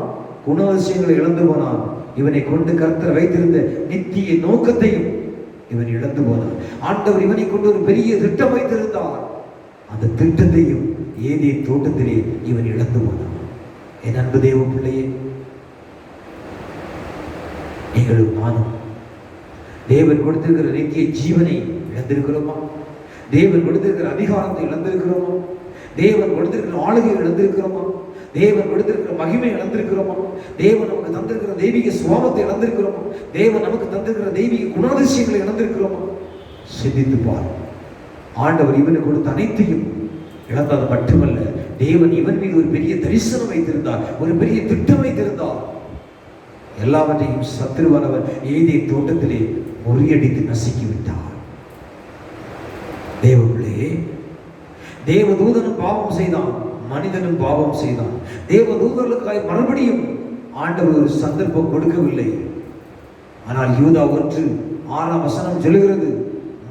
குணாதிசயங்களை இழந்து போனான். இவனை கொண்டு கர்த்தர் வைத்திருந்த நித்திய நோக்கத்தையும் இவன் இழந்து போனான். ஆண்டவர் இவனை கொண்டு ஒரு பெரிய திட்டம் வைத்திருந்தார். அந்த திட்டத்தையும் ஏதேன் தோட்டத்திலே இவன் இழந்து போனான். என் அன்பு தேவ பிள்ளையே, நீங்களும் நானும் தேவன் கொடுத்திருக்கிற நித்திய ஜீவனை இழந்திருக்கிறோமா? தேவன் கொடுத்திருக்கிற அதிகாரத்தை இழந்திருக்கிறோமா? தேவன் கொடுத்திருக்கிற ஆளுகை இழந்திருக்கிறோமா? தேவன் கொடுத்திருக்கிற மகிமை இழந்திருக்கிறோமா? தேவன் நமக்கு தந்திருக்கிற தெய்வீக சுவாபத்தை இழந்திருக்கிறோமா? தேவன் நமக்கு தந்திருக்கிற தெய்வீக குணாதிசயங்களை இழந்திருக்கிறோமா? சிந்தித்து பார். ஆண்டவர் இவனுக்கு கொடுத்த அனைத்தையும் இழந்தது மட்டுமல்ல, தேவன் இவன் மீது ஒரு பெரிய தரிசனம் வைத்திருந்தார், ஒரு பெரிய திட்டம் வைத்திருந்தார். எல்லாவற்றையும் சத்துருவானவர் ஏதேன் தோட்டத்திலே முறியடித்து நசுக்கி விட்டார். தேவர்களே, தேவதூதனும் பாவம் செய்தான், மனிதனும் பாவம் செய்தான். தேவதூதர்களுக்காக மறுபடியும் ஆண்டவர் ஒரு சந்தர்ப்பம் கொடுக்கவில்லை. ஆனால் யூதா 1:6 வசனம் சொல்லுகிறது,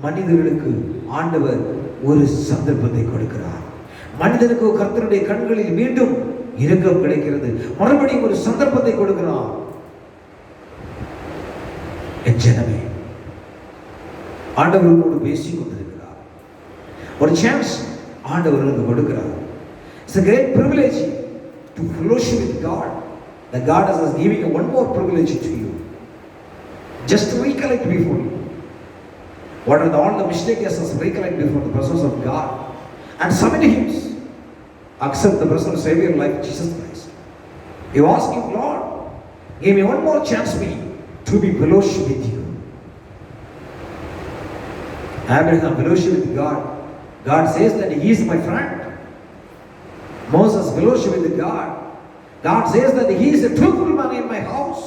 மனிதர்களுக்கு ஆண்டவர் ஒரு சந்தர்ப்பத்தை கொடுக்கிறார். மனிதனுக்கு கர்த்தருடைய கண்களில் மீண்டும் இரக்கம் கிடைக்கிறது, மறுபடியும் ஒரு சந்தர்ப்பத்தை கொடுக்கிறார். என் ஜனமே, ஆண்டவர்களோடு பேசிக் கொண்டிருக்கிறார். ஒரு சான்ஸ் ஆண்டவர்களுக்கு கொடுக்கிறார். It's a great privilege to fellowship with God. The God is giving one more privilege to you. Just recollect before you. What are all the mistakes? Recollect before the presence of God and submit to Him. Accept the personal Savior like Jesus Christ. You ask Him, Lord, give me one more chance to be fellowship with you. Abraham fellowship with God. God says that he is my friend. Moses fellowship with God. God says that he is a truthful man in my house.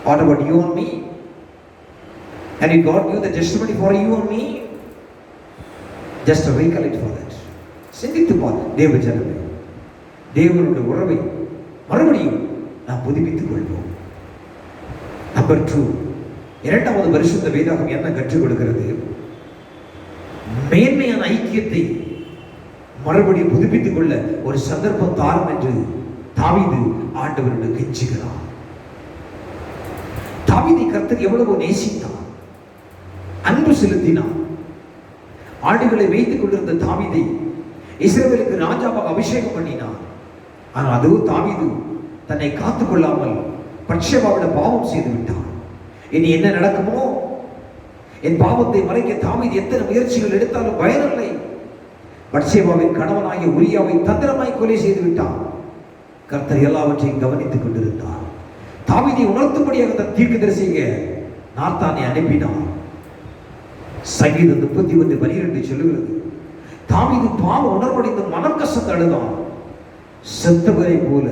What about you and me? And if God knew the testimony for you and me, just recollect for that. சிந்தித்து பார் தேவ ஜனமே, தேவனுடைய உறவை மறுபடியும் நாம் புதுப்பித்துக் கொள்வோம். Number 2, இரண்டாவது பரிசுத்த வேதாகம் என்ன கற்றுக் கொடுக்கிறது? மேன்மையான ஐக்கியத்தை மறுபடியும் புதுப்பித்துக் கொள்ள ஒரு சந்தர்ப்பம் தாரும் என்று தாவீது ஆண்டவரிடம் கெஞ்சுகிறார். தாவீதை கர்த்தர் எவ்வளவு நேசித்தார், அன்பு செலுத்தினார். ஆடுகளை வைத்துக் கொண்டிருந்த தாவீதை இஸ்ரவேலுக்கு ராஜாவாக அபிஷேகம் பண்ணினார். ஆனால் அதுவும் தாவீது தன்னை காத்துக் கொள்ளாமல் பட்சேபாவிட பாவம் செய்து விட்டார். இனி என்ன நடக்குமோ, என் பாவத்தை மறைக்க தாவீது எத்தனை முயற்சிகள் எடுத்தாலும் பயனில்லை. பட்சேபாவின் கணவனாகிய உரியாவை தந்திரமாய் கொலை செய்து விட்டார். கர்த்தர் எல்லாவற்றையும் கவனித்துக் கொண்டிருந்தார். தாவீதை உணர்த்தும்படியாக தன் தீர்க்கதரிசிங்க நாத்தானை அனுப்பினார். சங்கீதம் 31:12 சொல்லுகிறது, தாவீது பாவம் உணர்வடைந்து மனம் கசந்து அழுதான். செத்தவரை போல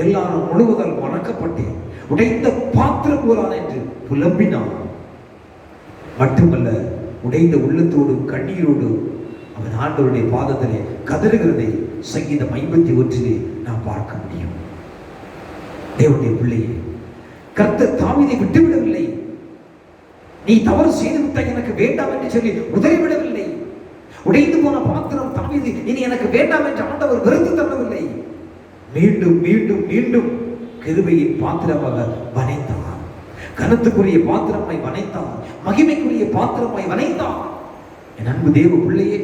எல்லாரும் முழுவதால் மறக்கப்பட்டேன், உடைந்த பாத்திரம் போலான் என்று புலம்பினான். மட்டுமல்ல, உடைந்த உள்ளத்தோடும் கண்ணீரோடும் அவன் ஆண்டவருடைய பாதத்திலே கதறுகிறதை சங்கீதம் 51 நாம் பார்க்க முடியும். தேவனுடைய பிள்ளையே, கர்த்தர் தாவீதை விட்டுவிடவில்லை. நீ தவறு செய்து விட்டாய், எனக்கு வேண்டாம் என்று சொல்லி உதறிவிடவில்லை. உடைந்து போன பாத்திரம் தாவீது இனி எனக்கு வேண்டாம் என்று ஆண்டவர் வெறுத்து தள்ளவில்லை. மீண்டும் மீண்டும் மீண்டும் கிருபையின் பாத்திரமாக வனைந்தார். கனத்துக்குரிய பாத்திரமாய் வனைந்தார். மகிமைக்குரிய பாத்திரமாய் வனைந்தார். என் அன்பு தேவ பிள்ளையே,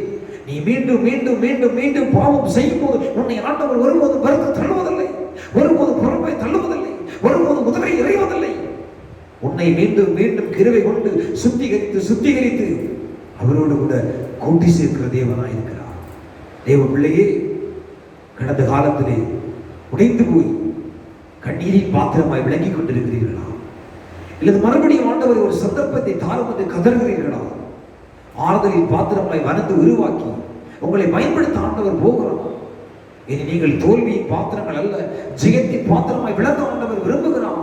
நீ மீண்டும் மீண்டும் மீண்டும் மீண்டும் பாவம் செய்யும் போது உன்னை ஆண்டவர் ஒருபோதும் வெறுத்து தள்ளுவதில்லை, ஒருபோதும் புறம்பை தள்ளுவதில்லை, ஒருபோதும் முதலை எறிவதில்லை. உன்னை மீண்டும் மீண்டும் கிருபை கொண்டு சுத்திகரித்து சுத்திகரித்து அவரோடு கூட கூட்டி சேர்க்கிற தேவனாய் இருக்கிறார். தேவ பிள்ளையே, கடந்த காலத்திலே உடைந்து போய் கண்ணீரின் பாத்திரமாய் விளங்கிக் கொண்டிருக்கிறீர்களா? இல்லது மறுபடியும் ஆண்டவர் ஒரு சந்தர்ப்பத்தை தாரும் என்று கதறுகிறீர்களா? ஆறுதலின் பாத்திரமாய் வனந்து உருவாக்கி உங்களை பயன்படுத்த ஆண்டவர் போகிறார். இனி நீங்கள் தோல்வியின் பாத்திரங்கள் அல்ல, ஜெயத்தின் பாத்திரமாய் விளங்க ஆண்டவர் விரும்புகிறார்.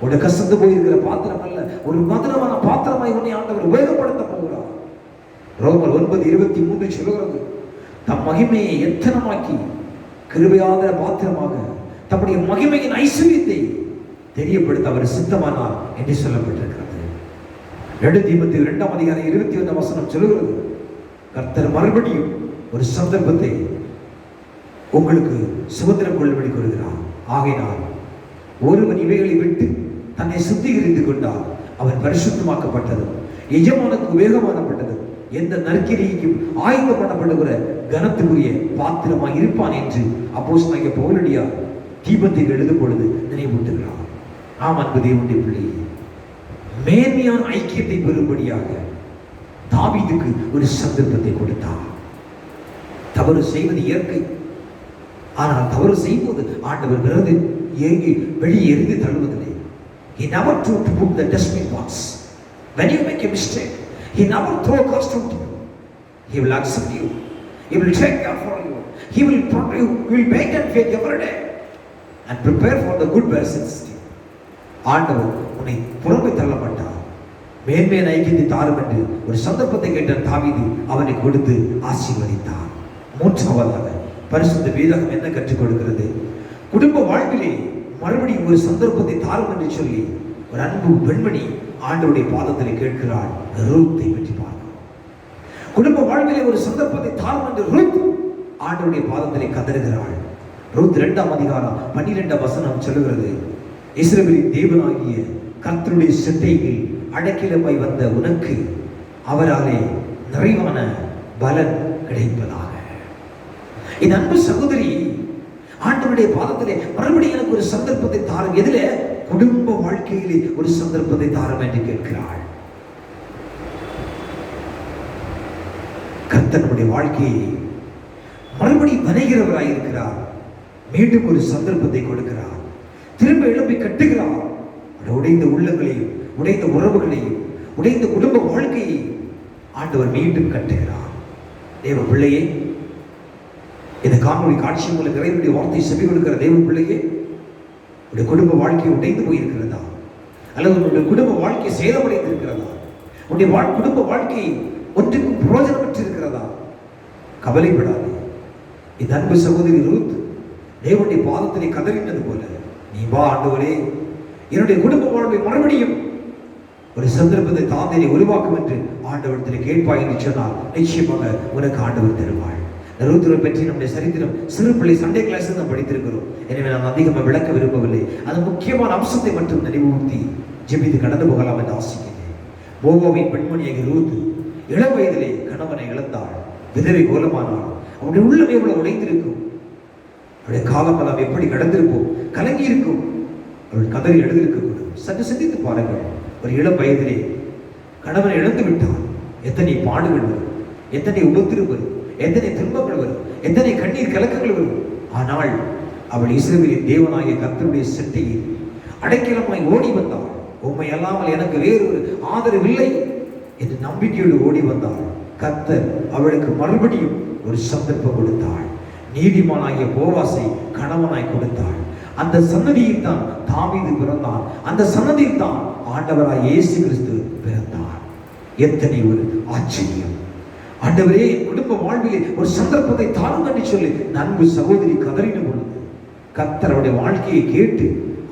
உடைய கசந்து போயிருக்கிற பாத்திரம் அல்ல, ஒரு மதுரமான பாத்திரமாய் உன்னை ஆண்டவர் உபயோகப்படுத்த போகிறார். ரோமர் 9:23 சொல்கிறது, தம் மகிமையை எத்தனமாக்கி கிருபையாத பாத்திரமாக தம்முடைய மகிமையின் ஐஸ்வர்யத்தை தெரியப்படுத்த அவர் சித்தமானார் என்று சொல்லப்பட்டிருக்கிறது. 2 தீமோத்தேயு 2:21 சொல்லுகிறது, கர்த்தர் மறுபடியும் ஒரு சந்தர்ப்பத்தை உங்களுக்கு சுதந்திரம் கொள்ளும்படி கூறுகிறார். ஆகையினால் ஒருவன் இவைகளை விட்டு தன்னை சுத்திகரித்துக் கொண்டால் அவன் பரிசுத்தமாக்கப்பட்டதும் எஜமானுக்கு உபயோகமானப்பட்டதும் எந்த நற்கிரிக்கும் ஆயுதம் பண்ணப்படுகிற கனத்துக்குரிய பாத்திரமாக இருப்பான் என்று அப்போஸ்தலனாகிய பவுலடியார் தீமோத்தேயுக்கு எழுதும் பொழுது நினைவூட்டுகிறார். ஆம் அன்பு தேவனுடைய பிள்ளையே, மேன்மையான ஐக்கியத்தை பெறும்படியாக தாவீதுக்கு ஒரு சந்தர்ப்பத்தை கொடுத்தார். தவறு செய்வது இயற்கை, ஆனால் தவறு செய்யும்போது ஆண்டவர் விரது ஏங்கி வெளியே எரிந்து தள்ளுவதில்லை. He never told to put the dustbin box. When you make a mistake, He never throw custom to you. He will accept you. He will take care for you. He will protect you. He will make and faith every day and prepare for the good verses. ஆண்டவர் உன்னை புறம்பை தள்ளப்பட்டார். மேன்மையான ஐக்கியத்தை தாரும் என்று ஒரு சந்தர்ப்பத்தை கேட்ட தாவீது அவனை கொடுத்து ஆசீர்வதித்தார். மூன்றாவதாக பரிசுத்த வேதம் என்ன கற்றுக் கொடுக்கிறது? குடும்ப வாழ்விலே மறுபடியும் ஒரு சந்தர்ப்பத்தை தாரும் என்று சொல்லி ஒரு அன்பு பெண்மணி ஆண்டவருடைய பாதத்திலே கேட்கிறாள். ரூத்தை பற்றி பார்க்கிறோம். குடும்ப வாழ்விலே ஒரு சந்தர்ப்பத்தை தாரும் என்று ரூத் ஆண்டவருடைய பாதத்திலே கதறுகிறாள். ரூத் 2:12 சொல்லுகிறது, இஸ்ரவேலின் தேவனாகிய கர்த்தருடைய சிட்டையில் அடக்கிலமாய் வந்த உனக்கு அவராலே நிறைவான பலன் கிடைப்பதாக. என் அன்பு சகோதரி, ஆண்டவருடைய பாதத்திலே மறுபடியும் எனக்கு ஒரு சந்தர்ப்பத்தை தாரும். எதிலே? குடும்ப வாழ்க்கையிலே ஒரு சந்தர்ப்பத்தை தாரும் என்று கேட்கிறாள். கர்த்தர் நம்முடைய வாழ்க்கையை மறுபடியும் வரைகிறவராய் இருக்கிறார். மீண்டும் ஒரு சந்தர்ப்பத்தை கொடுக்கிறார். திரும்ப எழுப்பி கட்டுகிறார். உடைந்த உள்ளங்களையும் உடைந்த உறவுகளையும் உடைந்த குடும்ப வாழ்க்கையை ஆண்டவர் மீண்டும் கட்டுகிறார். தேவ பிள்ளையே, இந்த காணொலி காட்சி மூலம் இறைவனுடைய வார்த்தை செவி கொடுக்கிற தேவ பிள்ளையே, உடைய குடும்ப வாழ்க்கை உடைந்து போயிருக்கிறதா? அல்லது உங்களுடைய குடும்ப வாழ்க்கை சேதமடைந்து இருக்கிறதா? உன்னுடைய குடும்ப வாழ்க்கை ஒன்றுக்கும் பிரயோஜனமற்று இருக்கிறதா? கவலைப்படாதே. இந்த அன்பு சகோதரி ரூத் தேவனுடைய பாதத்திலே கதறினது போல, நீ வா ஆண்டவரே, என்னுடைய குடும்ப வாழ்வை மறுபடியும் ஒரு சந்தர்ப்பத்தை தாந்தனை உருவாக்கும் என்று ஆண்டவரத்தில் கேட்பாய் என்று சொன்னால் நிச்சயமாக உனக்கு ஆண்டவர் தருவாள். ரூத்துவை பற்றி நம்முடைய சரித்திரம் சிறு பிள்ளை சண்டே கிளாஸ் நாம் படித்திருக்கிறோம். எனவே நான் அதிகமாக விளக்க விரும்பவில்லை. அது முக்கியமான அம்சத்தை மட்டும் நினைவூர்த்தி ஜெபித்து கடந்து போகலாம் என்று ஆசிக்கிறேன். மோவாபின் பெண்மணியாக ரூத் இளம் வயதிலே கணவனை இழந்தாள், விதவை கோலமானாள். அவனுடைய உள்ளம் எவ்வளவு உடைந்திருக்கும், அவருடைய காலமெல்லாம் எப்படி கடந்திருப்போம், கலங்கி இருக்கும், அவள் கதறி எழுதியிருக்கக்கூடும். சற்று சிந்தித்து பாருங்கள். ஒரு இளம் வயதிலே கணவனை இழந்து விட்டால் எத்தனை பாடுகள் வரும், எத்தனை உபத்திரம் வரும், எத்தனை துன்பங்கள் வரும், எத்தனை கண்ணீர் கலக்கங்கள் வரும். ஆனால் அவள் இஸ்ரவேலின் தேவனாகிய கர்த்தருடைய செட்டையில் அடைக்கலமாய் ஓடி வந்தாள். உம்மை அல்லாமல் எனக்கு வேறொரு ஆதரவில்லை என்று நம்பிக்கையோடு ஓடி வந்தாள். கர்த்தர் அவளுக்கு மறுபடியும் ஒரு சந்தர்ப்பம் கொடுத்தாள். நீதிமானாகிய போவாசை கணவனாய் கொடுத்தாள். அந்த சன்னதியில் தான் தாவீது பிறந்தான். அந்த சன்னதியில் தான் ஆண்டவராய் இயேசு கிறிஸ்து பிறந்தார். எத்தனை ஒரு ஆச்சரியம்! ஆண்டவரே, என் குடும்ப வாழ்விலே ஒரு சந்தர்ப்பத்தை தாரும் என்று சொல்லி நண்பு சகோதரி கதறின பொழுது கர்த்தர் அவருடைய வாழ்க்கையை கேட்டு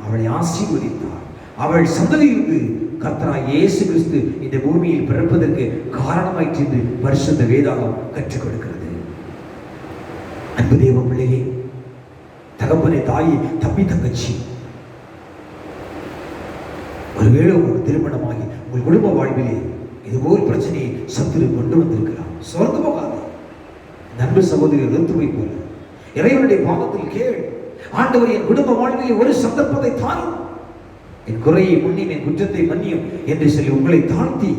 அவளை ஆசீர்வதித்தார். அவள் சந்ததியிலிருந்து கர்த்தராய் இயேசு கிறிஸ்து இந்த பூமியில் பிறப்பதற்கு காரணமாயிற்று என்று பரிசுத்த வேதாகம் கற்றுக் கொடுக்கிறது. அன்பு தேவ பிள்ளையே, தகப்பனை, தாயை, தம்பி, தங்கச்சி, ஒருவேளை உங்களுக்கு திருமணமாகி உங்கள் குடும்ப வாழ்விலே இதுபோல் பிரச்சனையை சத்துரு கொண்டு வந்திருக்கிறார். சோர்ந்து போகாது. நண்பு சகோதரி ருத்துவை போல இறைவனுடைய பாதத்தில் கேள், ஆண்டவர் என் குடும்ப வாழ்விலே ஒரு சந்தர்ப்பத்தை தாரும், என் குறையை முன்னியும் என் குற்றத்தை மன்னியும் என்று சொல்லி உங்களை தாழ்த்தி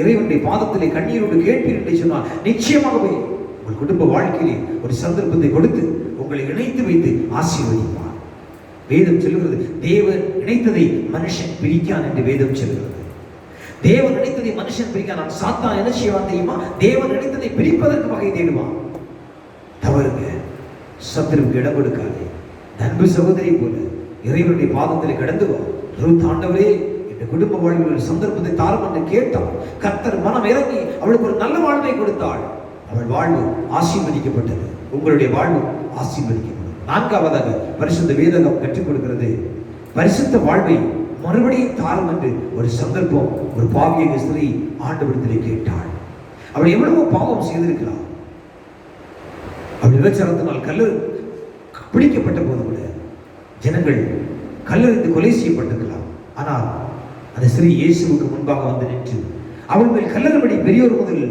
இறைவனுடைய பாதத்திலே கண்ணீரோடு கேட்பீர் என்று சொன்னால் நிச்சயமாகவே உங்கள் குடும்ப வாழ்க்கையிலே ஒரு சந்தர்ப்பத்தை கொடுத்து உங்களை இணைத்து வைத்து ஆசீர்வதிப்பார். வேதம் சொல்லுகிறது, தேவன் இணைத்ததை மனுஷன் பிரிக்கான் என்று வேதம் சொல்லுகிறது. தேவன் நினைத்ததை மனுஷன் பிரிக்க நான் சாத்தான் என்ன செய்வான் தெரியுமா? தேவன் நினைத்ததை பிரிப்பதற்கு வகை தேடுவான். தவறுங்க, சத்துருக்கு இடம் கொடுக்காதே. நண்பு சகோதரி போல இறைவனுடைய பாதத்தில் கடந்து வா. ரூத், ஆண்டவரே, இந்த குடும்ப வாழ்வில் ஒரு சந்தர்ப்பத்தை தாரும் என்று கேட்டாள். கர்த்தர் மனம் இறங்கி அவளுக்கு ஒரு நல்ல வாழ்வை கொடுத்தாள். அவள் வாழ்வு ஆசீர்வதிக்கப்பட்டது. உங்களுடைய வாழ்வு ஆசீர்வதிக்கப்படும். நான்காவதாக பரிசுத்த வேதகம் கற்றுக் கொடுக்கிறது, பரிசுத்த வாழ்வை மறுபடியும் தாரும் என்று ஒரு சந்தர்ப்பம் ஒரு பாவிய ஸ்திரீ ஆண்டவரிடத்திலே கேட்டாள். அவள் எவ்வளவோ பாவம் செய்திருக்கிறாள். அவள் விபச்சாரத்தினால் பிடிக்கப்பட்ட போது கூட ஜனங்கள் கல்லறிந்து கொலை செய்யப்பட்டிருக்கலாம். ஆனால் அந்த ஸ்திரீ இயேசுவுக்கு முன்பாக வந்து நின்று அவள் மேல் கல்லறுபடி பெரியோர் முதல்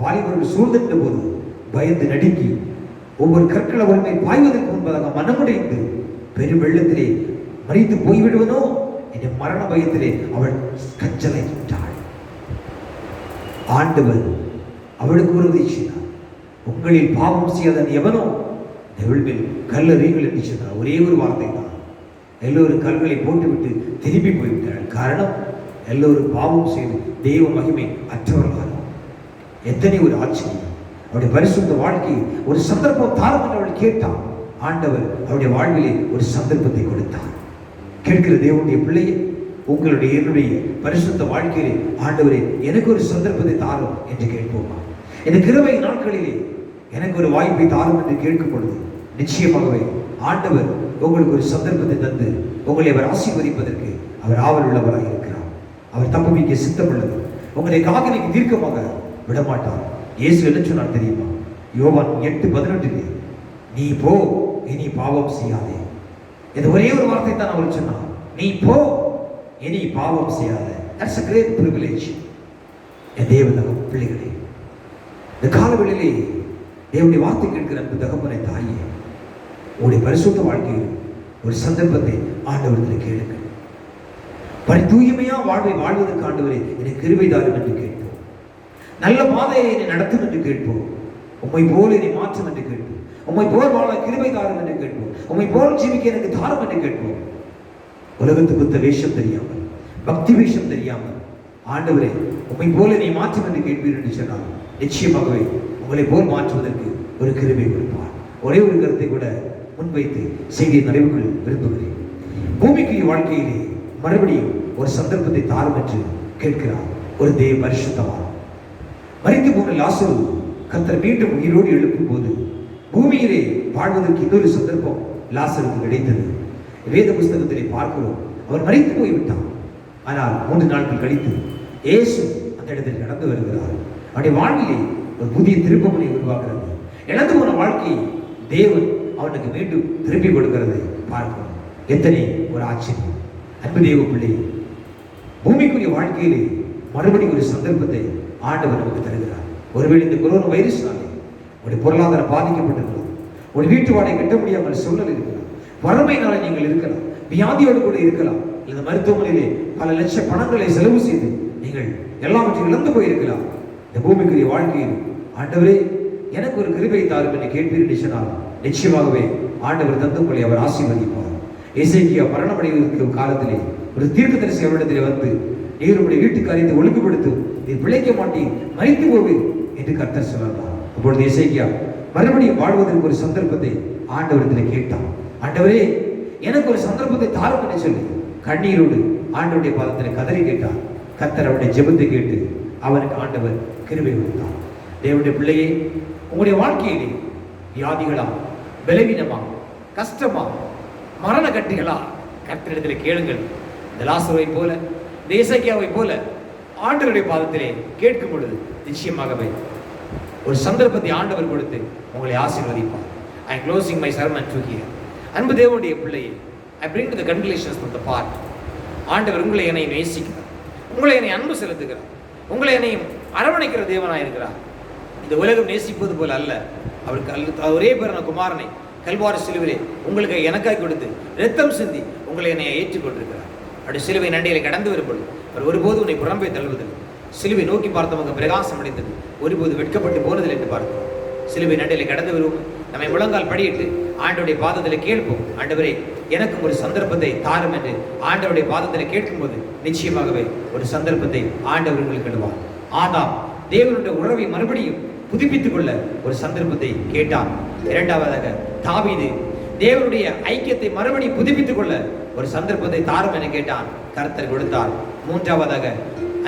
வாலிபர்கள் சூழ்ந்திருந்த போது பயந்து நடுங்கி ஒவ்வொரு கற்கள் அவள் மேல் பாய்வதற்கு முன்பதாக மனமுடைந்து பெரும் வெள்ளத்திலே மறித்து போய்விடுவனோ என்ற மரண பயத்திலே அவள் கச்சலைத்தாள். ஆண்டவர் அவளுக்கு உறுதி செய்தார், உங்களில் பாவம் செய்யாதன் எவனோ அவள் மேல் கல்லறிகள் என்று சொன்னார். ஒரே ஒரு வார்த்தை தான். எல்லோரும் கல்களை போட்டுவிட்டு திரும்பி போய்விட்டாள். காரணம், எல்லோரும் பாவம் செய்து தெய்வ மகிமை அற்றவர்களாக. எத்தனை ஒரு ஆச்சரியம்! அவருடைய பரிசுத்த வாழ்க்கை ஒரு சந்தர்ப்பம் தாரும் என்று அவள் கேட்டான். ஆண்டவர் அவருடைய வாழ்விலே ஒரு சந்தர்ப்பத்தை கொடுத்தார். கேட்கிற தேவனுடைய பிள்ளையை, உங்களுடைய என்னுடைய பரிசுத்த வாழ்க்கையிலே ஆண்டவரே எனக்கு ஒரு சந்தர்ப்பத்தை தாரும் என்று கேட்போமா? இந்த கிருபை நாட்களிலே எனக்கு ஒரு வாய்ப்பை தாரும் என்று கேட்கும் பொழுது நிச்சயமாகவே ஆண்டவர் உங்களுக்கு ஒரு சந்தர்ப்பத்தை தந்து உங்களை அவர் ஆசீர்வதிப்பதற்கு அவர் ஆவல் உள்ளவராக இருக்கிறார். அவர் தப்புவிக்க சித்தம் உள்ளது. உங்களை காதலிக்கு தீர்க்கமாக விடமாட்டார். இயேசு என்ன சொன்னார் தெரியுமா? யோவான் 8:18, நீ போ, இனி பாவம் செய்யாதே. இது ஒரே ஒரு வார்த்தை தான் அவர் சொன்னார். நீ போ, இனி பாவம் செய்யாதே. That's a great privilege. என் தேவ பிள்ளைகளே, இந்த காலவெளியிலே தேவனுடைய வார்த்தை கேட்கிற அன்பு தகப்பனை, தாயே, உங்களுடைய பரிசுத்த வாழ்க்கையில் ஒரு சந்தர்ப்பத்தை ஆண்டவரத்தில் கேளுங்கள். தூய்மையா வாழ்வை வாழ்வதற்கு ஆண்டவரே எனக்கு கிருபை தாரும் என்று கேட்போம். நல்ல பாதையை என்னை நடத்தும் என்று கேட்போம். உம்மை போல் என்னை மாற்றும் என்று கேட்போம். உம்மை போல் வாழ கிருபை தாரும் என்று கேட்போம். உம்மை போல் ஜீவிக்க எனக்கு தாரும் என்று கேட்போம். உலகத்துக்கு குத்த வேஷம் தெரியாமல், பக்தி வேஷம் தெரியாமல், ஆண்டவரே உம்மை போல என்னை மாற்றும் என்று கேட்பீர் என்று சொன்னால் நிச்சயமாகவே உங்களை போல் மாற்றுவதற்கு ஒரு கிருபை கொடுப்பார். ஒரே ஒரு கருத்தை கூட முன்வைத்து செய்தியை நிறைவுகள் விரும்புகிறேன். பூமிக்கு வாழ்க்கையிலே மறுபடியும் ஒரு சந்தர்ப்பத்தை தாரும் என்று கேட்கிறார். ஒரு பரிசுத்தவான். மரித்து போன லாசரு கர்த்தர் மீண்டும் உயிரோடு எழுப்பும் போது பூமியிலே வாழ்வதற்கு இன்னொரு சந்தர்ப்பம் லாசருக்கு கிடைத்தது. வேத புஸ்தகத்திலே பார்க்கிறோம், அவர் மரித்து போய்விட்டார். ஆனால் 3 நாட்கள் கழித்து இயேசு அந்த இடத்தில் கடந்து வருகிறார். அவருடைய வாழ்விலே ஒரு புதிய திருப்பமுனை உருவாகிறது. இழந்து போன வாழ்க்கையை தேவன் அவனுக்கு மீண்டும் திருப்பி கொடுக்கிறதை பார்க்கிறோம். எத்தனை ஒரு ஆச்சரியம்! அன்பு தேவ பிள்ளை, பூமிக்குரிய வாழ்க்கையிலே மறுபடியும் ஒரு சந்தர்ப்பத்தை ஆண்டவர் நமக்கு தருகிறார். ஒருவேளை இந்த கொரோனா வைரஸ்னாலே உடைய பொருளாதாரம் பாதிக்கப்பட்டிருக்கலாம், ஒரு வீட்டு வாடகை கட்ட முடியாமல் சூழல் இருக்கலாம், வறுமையினால நீங்கள் இருக்கலாம், வியாதியோடு கூட இருக்கலாம், இந்த மருத்துவமனையிலே பல லட்ச பணங்களை செலவு செய்து நீங்கள் எல்லாவற்றையும் இழந்து போயிருக்கலாம். இந்த பூமிக்குரிய வாழ்க்கையில் ஆண்டவரே எனக்கு ஒரு கிருபை தாரும் என்று கேட்பீர்கள் சொன்னால் நிச்சயமாகவே ஆண்டவர் தந்து உங்களை அவர் ஆசீர்வதிப்பார். எசேக்கியா மரணமடைவதற்கு காலத்திலே ஒரு தீர்க்கதரிசி அவரிடத்திலே வந்து, நீர் உடைய வீட்டுக்கு அறிந்து ஒழுங்குபடுத்தும், நீர் பிழைக்க மாட்டீர், மரித்து போவீர் என்று கர்த்தர் சொல்லலாம். அப்பொழுது எசேக்கியா மறுபடியும் வாழ்வதற்கு ஒரு சந்தர்ப்பத்தை ஆண்டவரிடத்தில் கேட்டான். ஆண்டவரே எனக்கு ஒரு சந்தர்ப்பத்தை தாரும் என்று சொல்லி கண்ணீரோடு ஆண்டவருடைய பாதத்தில் கதறி கேட்டான். கர்த்தர் அவருடைய ஜெபத்தை கேட்டு அவனுக்கு ஆண்டவர் கிருபை கொடுத்தார். தேவனுடைய பிள்ளையே, உங்களுடைய வாழ்க்கையிலே வியாதிகளா, பலவீனமா, கஷ்டமா, மரண கட்டிகளா, கர்த்தரிடத்தில் கேளுங்கள். இந்த லாசருவை போல, இந்த எசேக்கியாவை போல ஆண்டவருடைய பாதத்திலே கேட்கும் பொழுது நிச்சயமாகவே ஒரு சந்தர்ப்பத்தை ஆண்டவர் கொடுத்து உங்களை ஆசீர்வதிப்பார். I am closing my sermon to here. அன்பு தேவனுடைய பிள்ளையே, I bring to the conclusions from the part. ஆண்டவர் உங்களை என்னை நேசிக்கிறார், உங்களை என்னை அன்பு செலுத்துகிறார், உங்களை என்னையும் அரவணைக்கிற தேவனாக இருக்கிறார். இந்த உலகம் நேசிப்பது போல அல்ல. அவருக்கு ஒரே பிறந்த குமாரனை கல்வாரி சிலுவிலே உங்களுக்கு எனக்காய் கொடுத்து இரத்தம் சிந்தி உங்களை என்னை ஏற்றுக்கொண்டிருக்கிறார். அப்படி சிலுவை நண்டையிலே கடந்து வரும்பொழுது அவர் ஒருபோது உன்னை புறம்பே தள்ளுவதில்லை. சிலுவை நோக்கி பார்த்தவங்க பிரகாசம் அடைந்தது, ஒருபோது வெட்கப்பட்டு போனதில்லை என்று பார்க்கிறோம். சிலுவை நண்டையிலே கடந்து வருவோம், நம்மை முழங்கால் படியிட்டு ஆண்டவருடைய பாதத்தில் கேட்போம், ஆண்டவரே எனக்கும் ஒரு சந்தர்ப்பத்தை தாரும் என்று ஆண்டவருடைய பாதத்தில் கேட்கும்போது நிச்சயமாகவே ஒரு சந்தர்ப்பத்தை ஆண்டவர் உங்களுக்கு இடுவார். ஆதாம் தேவனுடைய உறவை மறுபடியும் புதுப்பித்துக் கொள்ள ஒரு சந்தர்ப்பத்தை கேட்டான். இரண்டாவதாக தாவீது தேவனுடைய ஐக்கியத்தை மறுபடியும் புதுப்பித்துக் கொள்ள ஒரு சந்தர்ப்பத்தை தாரும் என கேட்டான், கர்த்தர் கொடுத்தார். மூன்றாவதாக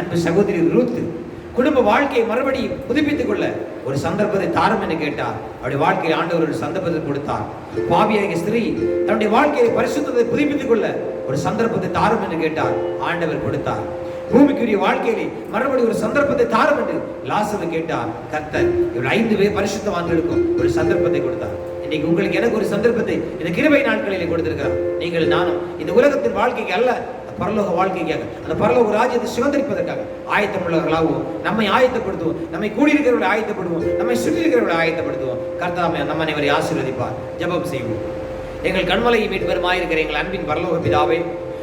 அன்பு சகோதரி ரூத் குடும்ப வாழ்க்கையை மறுபடியும் புதுப்பித்துக் கொள்ள ஒரு சந்தர்ப்பத்தை தாரும் என கேட்டார். அவருடைய வாழ்க்கையை ஆண்டவர் ஒரு சந்தர்ப்பத்தை கொடுத்தார். பாவியாகிய ஸ்திரீ தன்னுடைய வாழ்க்கையை பரிசுத்தத்தை புதுப்பித்துக் கொள்ள ஒரு சந்தர்ப்பத்தை தாரும் என்று கேட்டார், ஆண்டவர் கொடுத்தார். பூமிக்குரிய வாழ்க்கையிலே மறுபடியும் ஒரு சந்தர்ப்பத்தை தாரும் என்று லாசரு கேட்டார், கர்த்தர் இவர் 5 பேர் பரிசுத்தவான்களுக்கும் ஒரு சந்தர்ப்பத்தை கொடுத்தார். இன்னைக்கு உங்களுக்கு எனக்கு ஒரு சந்தர்ப்பத்தை இந்த கிருபை நாட்களிலே கொடுத்திருக்கிறார். நீங்கள் நானும் இந்த உலகத்தின் வாழ்க்கைக்கு அல்ல, பரலோக வாழ்க்கைக்காக, அந்த பரலோக ராஜ்யத்தை சுதந்திரிப்பதற்காக ஆயத்தம் உள்ளவர்களாகவும் நம்மை ஆயத்தப்படுத்துவோம், நம்மை கூடியிருக்கிறவர்களை ஆயத்தப்படுவோம், நம்மை சுற்றி இருக்கிறவர்களை ஆயத்தப்படுத்துவோம். கர்த்தாவே நம்ம அனைவரை ஆசீர்வதிப்பார். ஜெபம் செய்வோம். எங்கள் கண்மலையை மீட்பெருமாயிருக்கிற எங்கள் அன்பின் பரலோக பிதாவே,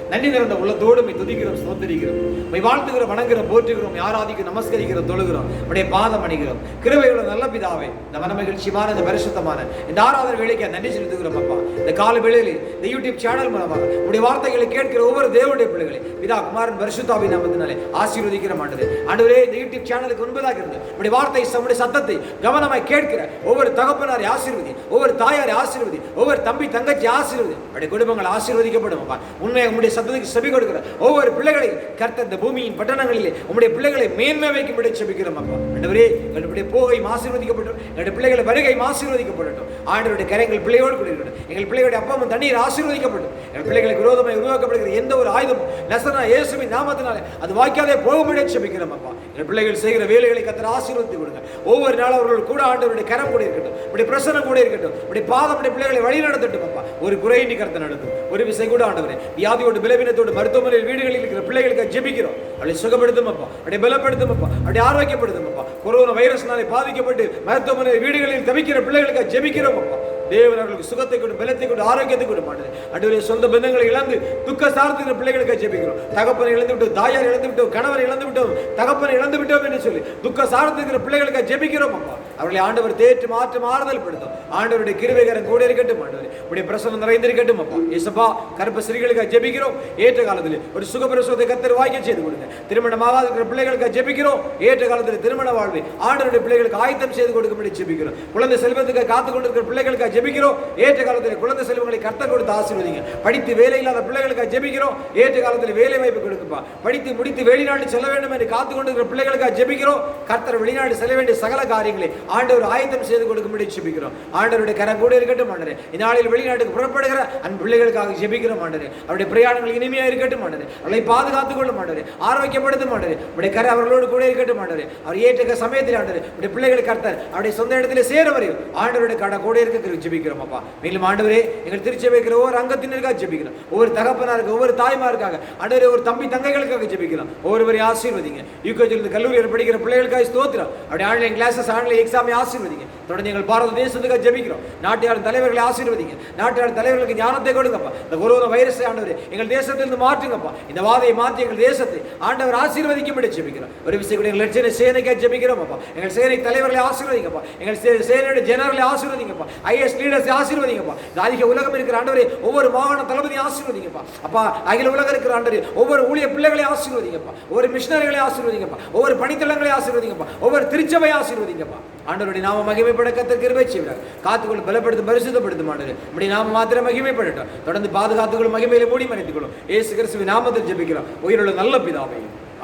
நன்றி நிறைந்த உள்ளத்தோடு துதிக்கிறோம், ஸ்தோத்திரிக்கிறோம், வணங்குகிறோம், வணங்குகிறோம், போற்றுகிறோம், ஆராதிக்கிறோம், நமஸ்கரிக்கிறோம், தொழுகிறோம், உடைய பாதம் அணிகிறோம். கிருபையுள்ள நல்ல பிதாவே, இந்த மனமகிழ்ச்சியான இந்த பரிசுத்தமான இந்த ஆராதனை வேலைக்கு நன்றி செலுத்துகிறோம் அப்பா. இந்த கால வேளையில் இந்த யூடியூப் சேனல் மூலமாக உடைய வார்த்தைகளை கேட்கிற ஒவ்வொரு தேவனுடைய பிள்ளைகளை பிதா குமாரன் பரிசுத்தாவின் நாமத்தினாலே ஆசீர்வதிக்கிற மாட்டது. ஆண்டவரே, இந்த யூடியூப் சேனலுக்கு முன்பதாக இருந்து உடைய வார்த்தை உடைய சத்தத்தை கவனமாய் கேட்கிற ஒவ்வொரு தகப்பனாரை ஆசீர்வதி, ஒவ்வொரு தாயாரை ஆசீர்வதி, ஒவ்வொரு தம்பி தங்கச்சி ஆசீர்வதி, உடைய குடும்பங்கள் ஆசீர்வதிக்கப்படும் அப்பா. உண்மையாக உடைய சத்தத்துக்கு செவி கொடுக்கிற ஒவ்வொரு பிள்ளைகளை கர்த்தர் இந்த பூமியின் பட்டணங்களிலே உம்முடைய பிள்ளைகளை மேன்மை வைக்கும்படி செபிக்கிறோம் அப்பா. ஆண்டவரே, எங்களுடைய போகை ஆசீர்வதிக்கப்படட்டும், எங்களுடைய பிள்ளைகளை வருகை ஆசீர்வதிக்கப்படட்டும். ஆண்டவருடைய கரைகள் பிள்ளையோடு கூட இருக்கட்டும். எங்கள் பிள்ளைகளுடைய அப்பா அம்மா தண்ணீர் ஆசீர்வதிக்கப்படும். எங்கள் பிள்ளைகளுக்கு விரோதமாக உருவாக்கப்படுகிற எந்த ஒரு ஆயுதம் நசரேயனாகிய இயேசுவின் நாமத்தினாலே அது வாய்க்காதே போகும்படி செபிக்கிறோம் அப்பா. எங்கள் பிள்ளைகள் செய்கிற வேலைகளை கர்த்தர் ஆசீர்வதித்து கொடுங்க. ஒவ்வொரு நாளும் அவர்கள் கூட ஆண்டவருடைய கரம் கூட இருக்கட்டும், உடைய பிரசன்னம் கூட இருக்கட்டும், உடைய பாதம் உடைய பிள்ளைகளை வழி நடத்தட்டும் அப்பா. ஒரு குறையின்றி கர்த்தர் நடத்தும். ஒரு விசை கூட ஆண்டவரே, வியாதியோடு பலவீனத்தோடு மருத்துவமனையில் வீடுகளில் இருக்கிற பிள்ளைகளுக்கு ஜெபிக்கிறோம். அவளை சுகப்படுத்தும் அப்பா, அவளை பலப்படுத்தும் அப்பா, அவளை ஆரோக்கியப்படுத்தும் அப்பா. கொரோனா வைரஸ்னாலே பாதிக்கப்பட்டு மருத்துவமனை வீடுகளில் தவிக்கிற பிள்ளைகளுக்கு ஜெபிக்கிறோம் அப்பா. தேவன் அவர்களுக்கு சுகத்தை கொண்டு, பலத்தை கொண்டு, ஆரோக்கியத்தை கொண்டு மாட்டது. அன்றைய சொந்த பந்தங்களை இழந்து துக்க சார்ந்த பிள்ளைகளுக்கு ஜெபிக்கிறோம். தகப்பனை இழந்து விட்டோம், தாயார் இழந்து விட்டோம், கணவரை இழந்து விட்டோம், தகப்பனை இழந்து விட்டோம் என்று சொல்லி துக்க சார்ந்த பிள்ளைகளுக்கு ஜெபிக்கிறோம் அப்பா. அவர்களை ஆண்டவர் தேற்று மாற்றம் ஆறுதல் படுத்தும். ஆண்டவருடைய கிருபைகரம் கூட இருக்கட்டும். ஆண்டவரே, உடைய பிரசன்னம் நிறைந்திருக்கட்டும் அப்பா. இயேசுப்பா, கர்ப்ப ஸ்திரீகளுக்கு ஜெபிக்கிறோம். ஏற்ற காலத்தில் ஒரு சுகப்பிரசவத்தை கர்த்தர் வாய்க்க செய்து கொடுங்க. திருமணமாக இருக்கிற பிள்ளைகளுக்கு ஜெபிக்கிறோம். ஏற்ற காலத்தில் திருமண வாழ்வை ஆண்டவருடைய பிள்ளைகளுக்கு ஆயத்தம் செய்து கொடுக்கும்படி ஜெபிக்கிறோம். குழந்தை செல்வத்துக்கு காத்துக் கொண்டிருக்கிற பிள்ளைகளுக்கு ஜெபிக்கிறோம். ஏற்ற காலத்தில் குழந்தை செல்வங்களை கர்த்தர் கொடுத்து ஆசீர்வதிங்க. படித்து வேலை இல்லாத பிள்ளைகளுக்காக ஜெபிக்கிறோம். ஏற்ற காலத்தில் வேலை வாய்ப்பு கொடுக்குப்பா. படித்து முடித்து வெளிநாடு செல்ல வேண்டும் என்று காத்து கொண்டிருக்கிற பிள்ளைகளுக்காக ஜெபிக்கிறோம். கர்த்தர் வெளிநாடு செல்ல வேண்டிய சகல காரியங்களை ஆண்டவர் ஆயத்தம் செய்து கொடுக்கும்படி ஜெபிக்கிறோம். ஆண்டவருடைய கரம் கூட இருக்கட்டும் ஆண்டவரே. இந்நாளில் வெளிநாட்டுக்கு புறப்படுகிற அந்த பிள்ளைகளுக்காக ஜெபிக்கிறோம் ஆண்டவரே. அவருடைய பிரயாணங்கள் இனிமையாக இருக்கட்டும் ஆண்டவரே. அவளை பாதுகாத்துக் கொள்ளும் ஆண்டவரே. ஆரோக்கியப்படுத்தும் ஆண்டவரே. உடைய கரை அவர்களோடு கூட இருக்கட்டும் ஆண்டவரே. அவர் ஏற்ற சமயத்தில் ஆண்டவரே உடைய பிள்ளைகளுக்கு கர்த்தர் அவருடைய சொந்த இடத்துல சேர வரையும் ஆண்டவருடைய கடை கூட இருக்க ஜெபிக்கிறோம் அப்பா. மேலும் ஆண்டவரே எங்கள் திருச்சபைக்கிற ஒவ்வொரு அங்கத்தினருக்காக ஜெபிக்கிறோம். ஒவ்வொரு தகப்பனாருக்கு, ஒவ்வொரு தாய்மாருக்காக ஆண்டவரே, ஒரு தம்பி தங்கைகளுக்காக ஜெபிக்கிறோம். ஒவ்வொருவரையும் ஆசீர்வதிங்க. யூகேஜிலிருந்து கல்லூரியில் படிக்கிற பிள்ளைகளுக்காக ஸ்தோத்திரம். அவருடைய ஆன்லைன் கிளாஸஸ், ஆன்லைன் எக்ஸாமை ஆசீர்வதிங்க. தொடர்ந்து எங்கள் பாரத தேசத்துக்காக ஜெபிக்கிறோம். நாட்டியாளர் தலைவர்களை ஆசீர்வதிங்க. நாட்டியாளர் தலைவர்களுக்கு ஞானத்தை கொடுங்கப்பா. இந்த கொரோனா வைரஸை ஆண்டவரே எங்கள் தேசத்திலிருந்து மாற்றுங்கப்பா. இந்த வாதையை மாற்றி எங்கள் தேசத்தை ஆண்டவர் ஆசீர்வதிக்கும்படி ஜெபிக்கிறோம். ஒரு விஷயம் எங்கள் லட்சண சேனைக்காக ஜெபிக்கிறோம் அப்பா. எங்கள் சேனை தலைவர்களை ஆசீர்வதிங்கப்பா. எங்கள் சேனையுடைய ஜெனரலை ஆசீர்வதிங்கப்பா. ஐஎஸ் லீடர்ஸை ஆசீர்வதிங்கப்பா. அதிக உலகம் இருக்கிற ஆண்டவரே ஒவ்வொரு மாகாண தளபதியை ஆசீர்வதிங்கப்பா. அப்பா அகில உலகம் இருக்கிற ஆண்டவரே ஒவ்வொரு ஊழிய பிள்ளைகளை ஆசீர்வதிங்கப்பா. ஒவ்வொரு மிஷனரிகளை ஆசீர்வதிங்கப்பா. ஒவ்வொரு பணித்தளங்களை ஆசீர்வதிங்கப்பா. ஒவ்வொரு திருச்சபை ஆசீர்வதிங்கப்பா. ஆண்டவருடைய நாம மகிமைப்பட கர்த்தர் கிருபை செய்வார். காத்துக்கொள், பலப்படுத்தும், பரிசுத்தப்படுத்தும் ஆண்டவரே. இப்படி நாம மாத்திரம் மகிமைப்படட்டும். தொடர்ந்து பாதுகாத்துக்கொள்ளும், மகிமையில மூடி மறைத்துக் கொள்ளும். இயேசு கிறிஸ்துவின் நாமத்தில் ஜெபிக்கிறோம் உயிருள்ள நல்ல பிதாவே,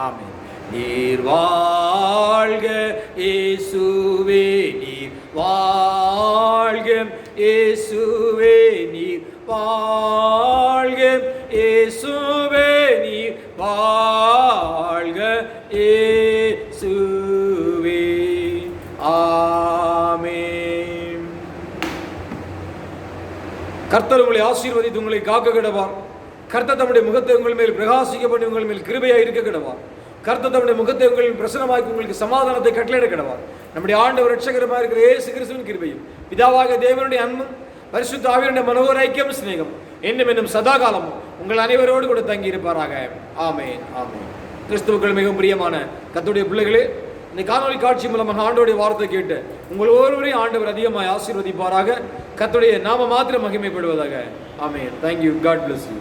ஆமென். நீர் வாழ்க இயேசுவே, நீர் வாழ்க இயேசுவே, நீர் வாழ்க இயேசுவே, நீர் வாழ்க இயேசுவே, ஆமென். கர்த்தர் உங்களை ஆசீர்வதித்து உங்களை காக்க கிடவார். கர்த்தர் தம்முடைய முகத்தை உங்கள் மேல் பிரகாசிக்கப்பட்டு உங்கள் மேல் கிருபையாக இருக்க கிடவார். கர்த்தர் தம்முடைய முகத்தை உங்களின் பிரசனமாக்கி உங்களுக்கு சமாதானத்தை கட்டளையிட கிடவார். நம்முடைய ஆண்டவர் இரட்சகருமாக இருக்கிற இயேசு கிறிஸ்துவின் கிருபையும் பிதாவாக தேவனுடைய அன்பும் பரிசுத்த ஆவியானவருடைய மனோகர ஐக்கியம் சிநேகம் என்னும் சதா காலமும் உங்கள் அனைவரோடு கூட தங்கி இருப்பாராக. ஆமென், ஆமென். கிறிஸ்துவுக்கள் மிகவும் பிரியமான கர்த்தருடைய பிள்ளைகளே, இந்த காணொலி காட்சி மூலமாக ஆண்டவருடைய வார்த்தை கேட்டு உங்கள் ஒவ்வொருவரையும் ஆண்டவர் அதிகமாக ஆசீர்வதிப்பாராக. கர்த்தருடைய நாம மாத்திரம் மகிமைப்படுவதாக. ஆமென். Thank you. God bless you.